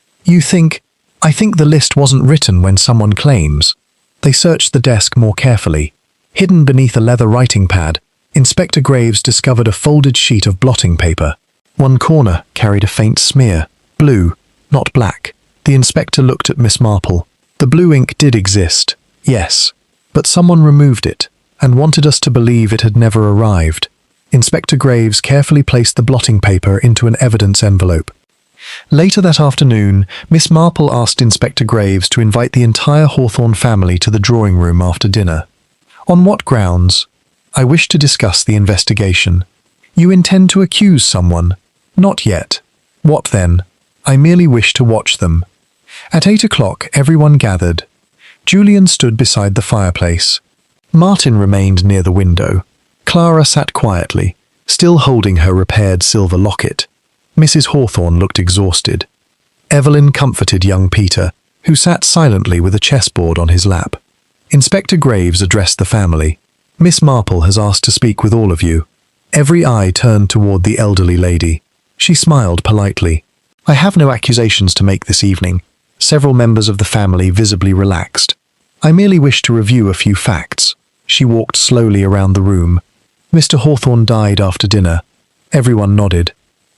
I think the list wasn't written when someone claims." They searched the desk more carefully. Hidden beneath a leather writing pad, Inspector Graves discovered a folded sheet of blotting paper. One corner carried a faint smear. Blue, not black. The inspector looked at Miss Marple. The blue ink did exist, yes, but someone removed it and wanted us to believe it had never arrived. Inspector Graves carefully placed the blotting paper into an evidence envelope. Later that afternoon, Miss Marple asked Inspector Graves to invite the entire Hawthorne family to the drawing room after dinner. "On what grounds?" "I wish to discuss the investigation." "You intend to accuse someone?" "Not yet." "What then?" "I merely wish to watch them." At 8 o'clock, everyone gathered. Julian stood beside the fireplace. Martin remained near the window. Clara sat quietly, still holding her repaired silver locket. Mrs. Hawthorne looked exhausted. Evelyn comforted young Peter, who sat silently with a chessboard on his lap. Inspector Graves addressed the family. "Miss Marple has asked to speak with all of you." Every eye turned toward the elderly lady. She smiled politely. "I have no accusations to make this evening." Several members of the family visibly relaxed. "I merely wish to review a few facts." She walked slowly around the room. "Mr. Hawthorne died after dinner." Everyone nodded.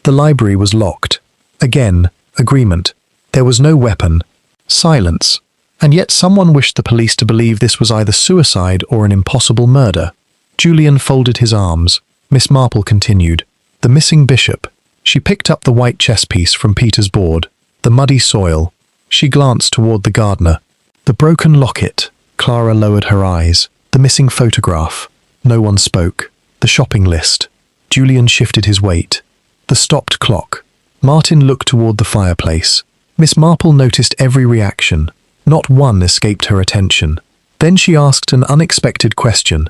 The library was locked. Again, agreement. There was no weapon. Silence. And yet someone wished the police to believe this was either suicide or an impossible murder. Julian folded his arms. Miss Marple continued. "The missing bishop." She picked up the white chess piece from Peter's board. "The muddy soil." She glanced toward the gardener. "The broken locket." Clara lowered her eyes. "The missing photograph." No one spoke. "The shopping list." Julian shifted his weight. "The stopped clock." Martin looked toward the fireplace. Miss Marple noticed every reaction. Not one escaped her attention. Then she asked an unexpected question.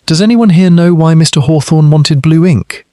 "Does anyone here know why Mr. Hawthorne wanted blue ink?"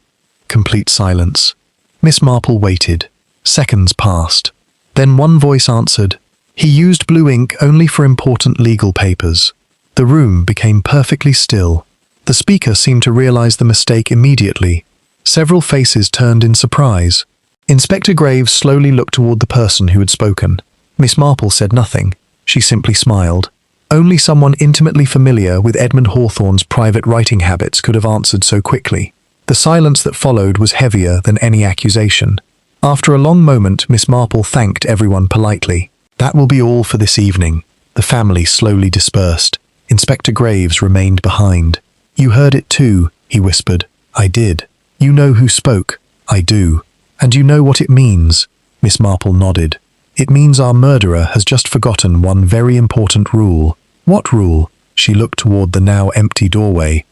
Complete silence. Miss Marple waited. Seconds passed. Then one voice answered, He used blue ink only for important legal papers. The room became perfectly still. The speaker seemed to realize the mistake immediately. Several faces turned in surprise. Inspector Graves slowly looked toward the person who had spoken. Miss Marple said nothing. She simply smiled. Only someone intimately familiar with Edmund Hawthorne's private writing habits could have answered so quickly. The silence that followed was heavier than any accusation. After a long moment, Miss Marple thanked everyone politely. "That will be all for this evening." The family slowly dispersed. Inspector Graves remained behind. "You heard it too," he whispered. "I did." "You know who spoke?" "I do." "And you know what it means?" Miss Marple nodded. "It means our murderer has just forgotten one very important rule." "What rule?" She looked toward the now empty doorway.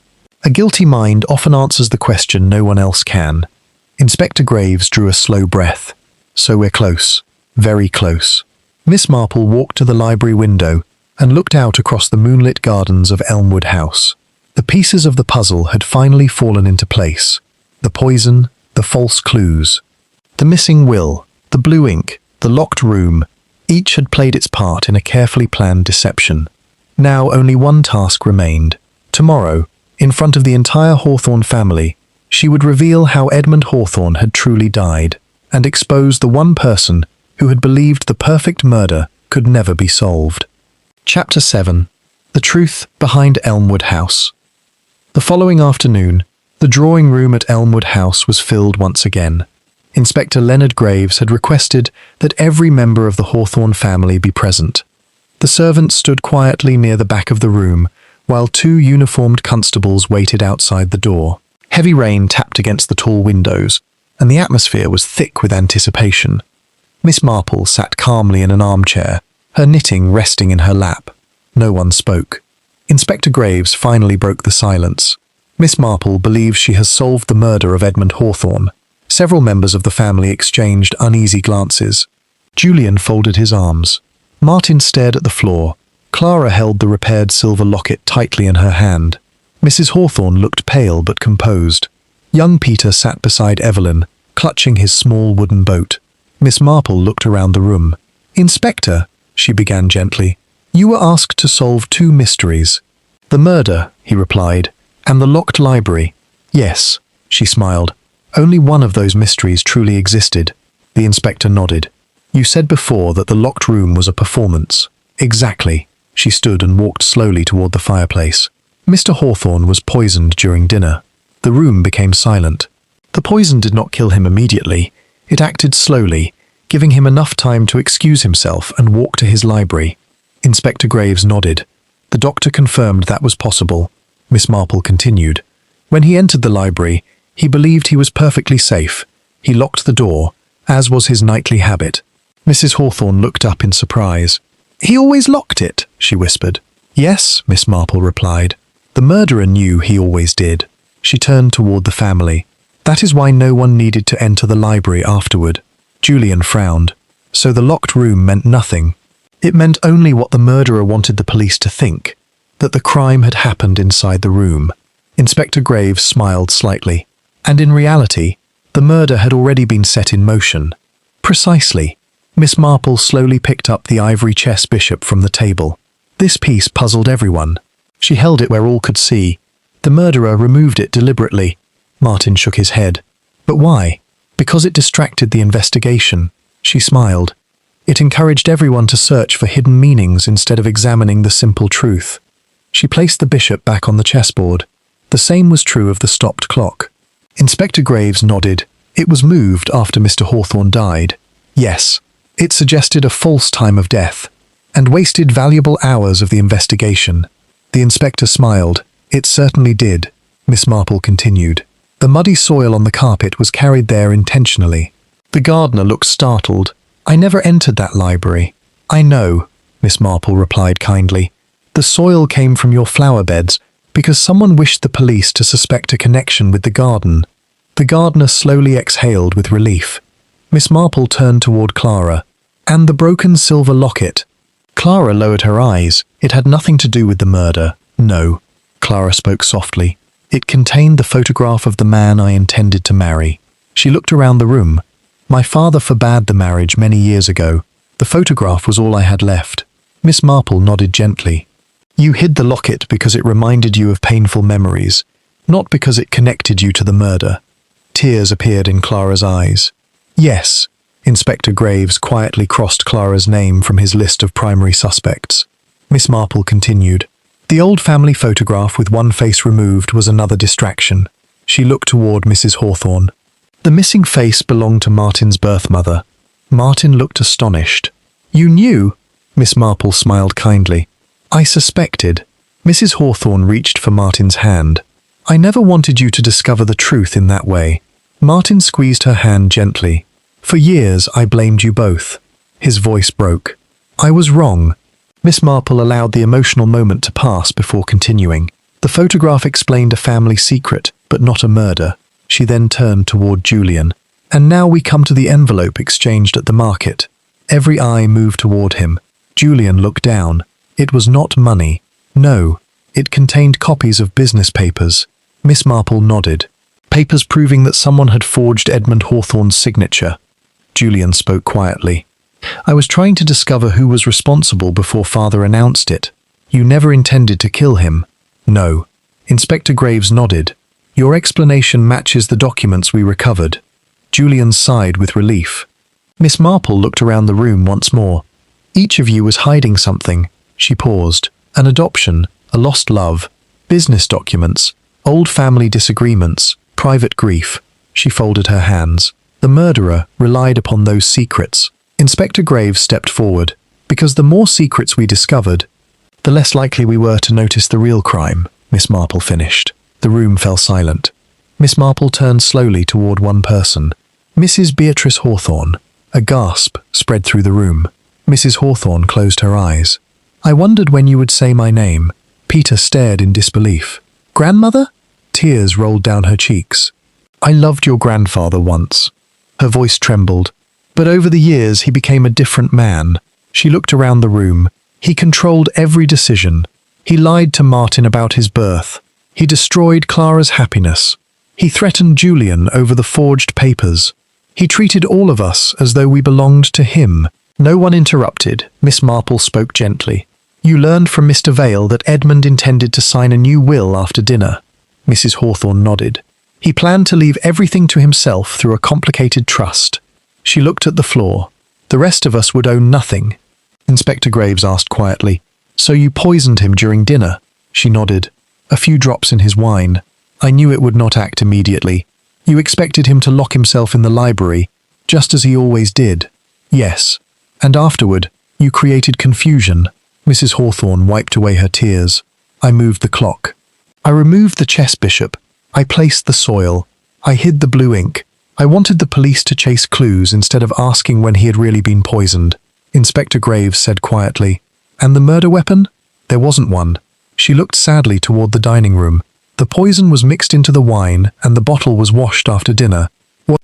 "A guilty mind often answers the question no one else can." Inspector Graves drew a slow breath. "So we're close. Very close." Miss Marple walked to the library window and looked out across the moonlit gardens of Elmwood House. The pieces of the puzzle had finally fallen into place. The poison, the false clues, the missing will, the blue ink, the locked room, each had played its part in a carefully planned deception. Now only one task remained. Tomorrow, in front of the entire Hawthorne family, she would reveal how Edmund Hawthorne had truly died and expose the one person who had believed the perfect murder could never be solved. Chapter 7. The Truth Behind Elmwood House. The following afternoon, the drawing room at Elmwood House was filled once again. Inspector Leonard Graves had requested that every member of the Hawthorne family be present. The servants stood quietly near the back of the room, while two uniformed constables waited outside the door. Heavy rain tapped against the tall windows, and the atmosphere was thick with anticipation. Miss Marple sat calmly in an armchair, her knitting resting in her lap. No one spoke. Inspector Graves finally broke the silence. "Miss Marple believes she has solved the murder of Edmund Hawthorne." Several members of the family exchanged uneasy glances. Julian folded his arms. Martin stared at the floor. Clara held the repaired silver locket tightly in her hand. Mrs. Hawthorne looked pale but composed. Young Peter sat beside Evelyn, clutching his small wooden boat. Miss Marple looked around the room. "Inspector," she began gently, "you were asked to solve two mysteries." "The murder," he replied, "and the locked library." "Yes," she smiled. "Only one of those mysteries truly existed." The inspector nodded. "You said before that the locked room was a performance." "Exactly." She stood and walked slowly toward the fireplace. "Mr. Hawthorne was poisoned during dinner." The room became silent. The poison did not kill him immediately. It acted slowly, giving him enough time to excuse himself and walk to his library. Inspector Graves nodded. The doctor confirmed that was possible. Miss Marple continued. "When he entered the library, he believed he was perfectly safe. He locked the door, as was his nightly habit." Mrs. Hawthorne looked up in surprise. "He always locked it," she whispered. "Yes," Miss Marple replied. "The murderer knew he always did." She turned toward the family. "That is why no one needed to enter the library afterward." Julian frowned. So the locked room meant nothing. It meant only what the murderer wanted the police to think, that the crime had happened inside the room. Inspector Graves smiled slightly. And in reality, the murder had already been set in motion. Precisely. Miss Marple slowly picked up the ivory chess bishop from the table. This piece puzzled everyone. She held it where all could see. The murderer removed it deliberately. Martin shook his head. But why? Because it distracted the investigation. She smiled. It encouraged everyone to search for hidden meanings instead of examining the simple truth. She placed the bishop back on the chessboard. The same was true of the stopped clock. Inspector Graves nodded. It was moved after Mr. Hawthorne died. Yes, it suggested a false time of death, and wasted valuable hours of the investigation. The inspector smiled. It certainly did, Miss Marple continued. The muddy soil on the carpet was carried there intentionally. The gardener looked startled. "I never entered that library." "I know," Miss Marple replied kindly. "The soil came from your flower beds because someone wished the police to suspect a connection with the garden." The gardener slowly exhaled with relief. Miss Marple turned toward Clara. "And the broken silver locket." Clara lowered her eyes. "It had nothing to do with the murder." "No," Clara spoke softly. "It contained the photograph of the man I intended to marry." She looked around the room. "My father forbade the marriage many years ago. The The photograph was all I had left. Miss Marple nodded gently. You hid the locket because it reminded you of painful memories, not because it connected you to the murder. Tears appeared in Clara's eyes. Yes, Inspector Graves quietly crossed Clara's name from his list of primary suspects. Miss Marple continued. The old family photograph with one face removed was another distraction. She looked toward Mrs. Hawthorne. The missing face belonged to Martin's birth mother. Martin looked astonished. You knew? Miss Marple smiled kindly. I suspected. Mrs. Hawthorne reached for Martin's hand. I never wanted you to discover the truth in that way. Martin squeezed her hand gently. For years I blamed you both. His voice broke. I was wrong. Miss Marple allowed the emotional moment to pass before continuing. The photograph explained a family secret, but not a murder. She then turned toward Julian. And now we come to the envelope exchanged at the market. Every eye moved toward him. Julian looked down. It was not money. No, it contained copies of business papers. Miss Marple nodded. Papers proving that someone had forged Edmund Hawthorne's signature. Julian spoke quietly. I was trying to discover who was responsible before Father announced it. You never intended to kill him. No. Inspector Graves nodded. Your explanation matches the documents we recovered. Julian sighed with relief. Miss Marple looked around the room once more. Each of you was hiding something. She paused. An adoption, a lost love, business documents, old family disagreements, private grief. She folded her hands. The murderer relied upon those secrets. Inspector Graves stepped forward. Because the more secrets we discovered, the less likely we were to notice the real crime, Miss Marple finished. The room fell silent. Miss Marple turned slowly toward one person. Mrs. Beatrice Hawthorne. A gasp spread through the room. Mrs. Hawthorne closed her eyes. I wondered when you would say my name. Peter stared in disbelief. Grandmother? Tears rolled down her cheeks. I loved your grandfather once. Her voice trembled. But over the years he became a different man. She looked around the room. He controlled every decision. He lied to Martin about his birth. He destroyed Clara's happiness. He threatened Julian over the forged papers. He treated all of us as though we belonged to him. No one interrupted. Miss Marple spoke gently. You learned from Mr. Vale that Edmund intended to sign a new will after dinner. Mrs. Hawthorne nodded. He planned to leave everything to himself through a complicated trust. She looked at the floor. The rest of us would own nothing. Inspector Graves asked quietly, So you poisoned him during dinner? She nodded. A few drops in his wine. I knew it would not act immediately. You expected him to lock himself in the library, just as he always did. Yes. And afterward, you created confusion. Mrs. Hawthorne wiped away her tears. I moved the clock. I removed the chess bishop. I placed the soil. I hid the blue ink. I wanted the police to chase clues instead of asking when he had really been poisoned. Inspector Graves said quietly, And the murder weapon? There wasn't one. She looked sadly toward the dining room. The poison was mixed into the wine, and the bottle was washed after dinner.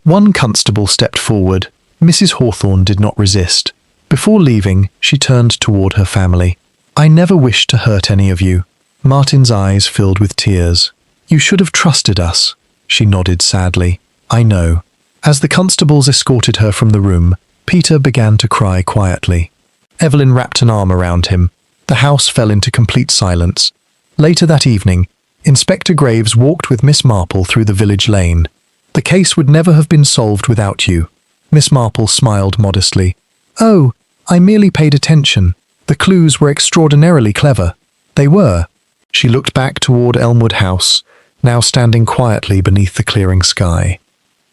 One constable stepped forward. Mrs. Hawthorne did not resist. Before leaving, she turned toward her family. I never wished to hurt any of you. Martin's eyes filled with tears. You should have trusted us. She nodded sadly. I know. As the constables escorted her from the room, Peter began to cry quietly. Evelyn wrapped an arm around him. The house fell into complete silence. Later that evening, Inspector Graves walked with Miss Marple through the village lane. The case would never have been solved without you. Miss Marple smiled modestly. Oh, I merely paid attention. The clues were extraordinarily clever. They were. She looked back toward Elmwood House, now standing quietly beneath the clearing sky.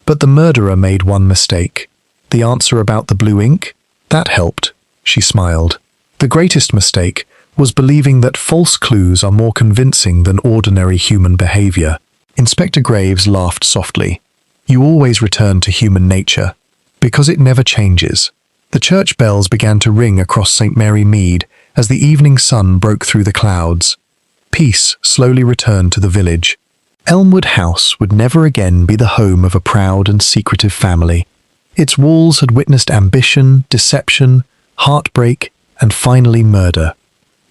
But the murderer made one mistake. The answer about the blue ink? That helped. She smiled. The greatest mistake was believing that false clues are more convincing than ordinary human behavior. Inspector Graves laughed softly. You always return to human nature, because it never changes. The church bells began to ring across St. Mary Mead as the evening sun broke through the clouds. Peace slowly returned to the village. Elmwood House would never again be the home of a proud and secretive family. Its walls had witnessed ambition, deception, heartbreak, and finally murder.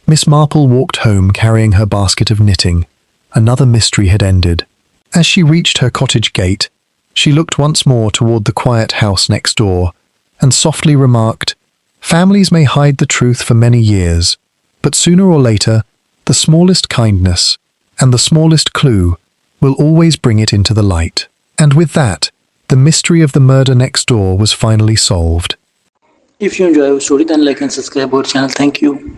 Miss Marple walked home carrying her basket of knitting. Another mystery had ended. As she reached her cottage gate, she looked once more toward the quiet house next door and softly remarked, Families may hide the truth for many years, but sooner or later, the smallest kindness and the smallest clue will always bring it into the light. And with that, the mystery of the murder next door was finally solved. If you enjoy our story, then like and subscribe our channel. Thank you.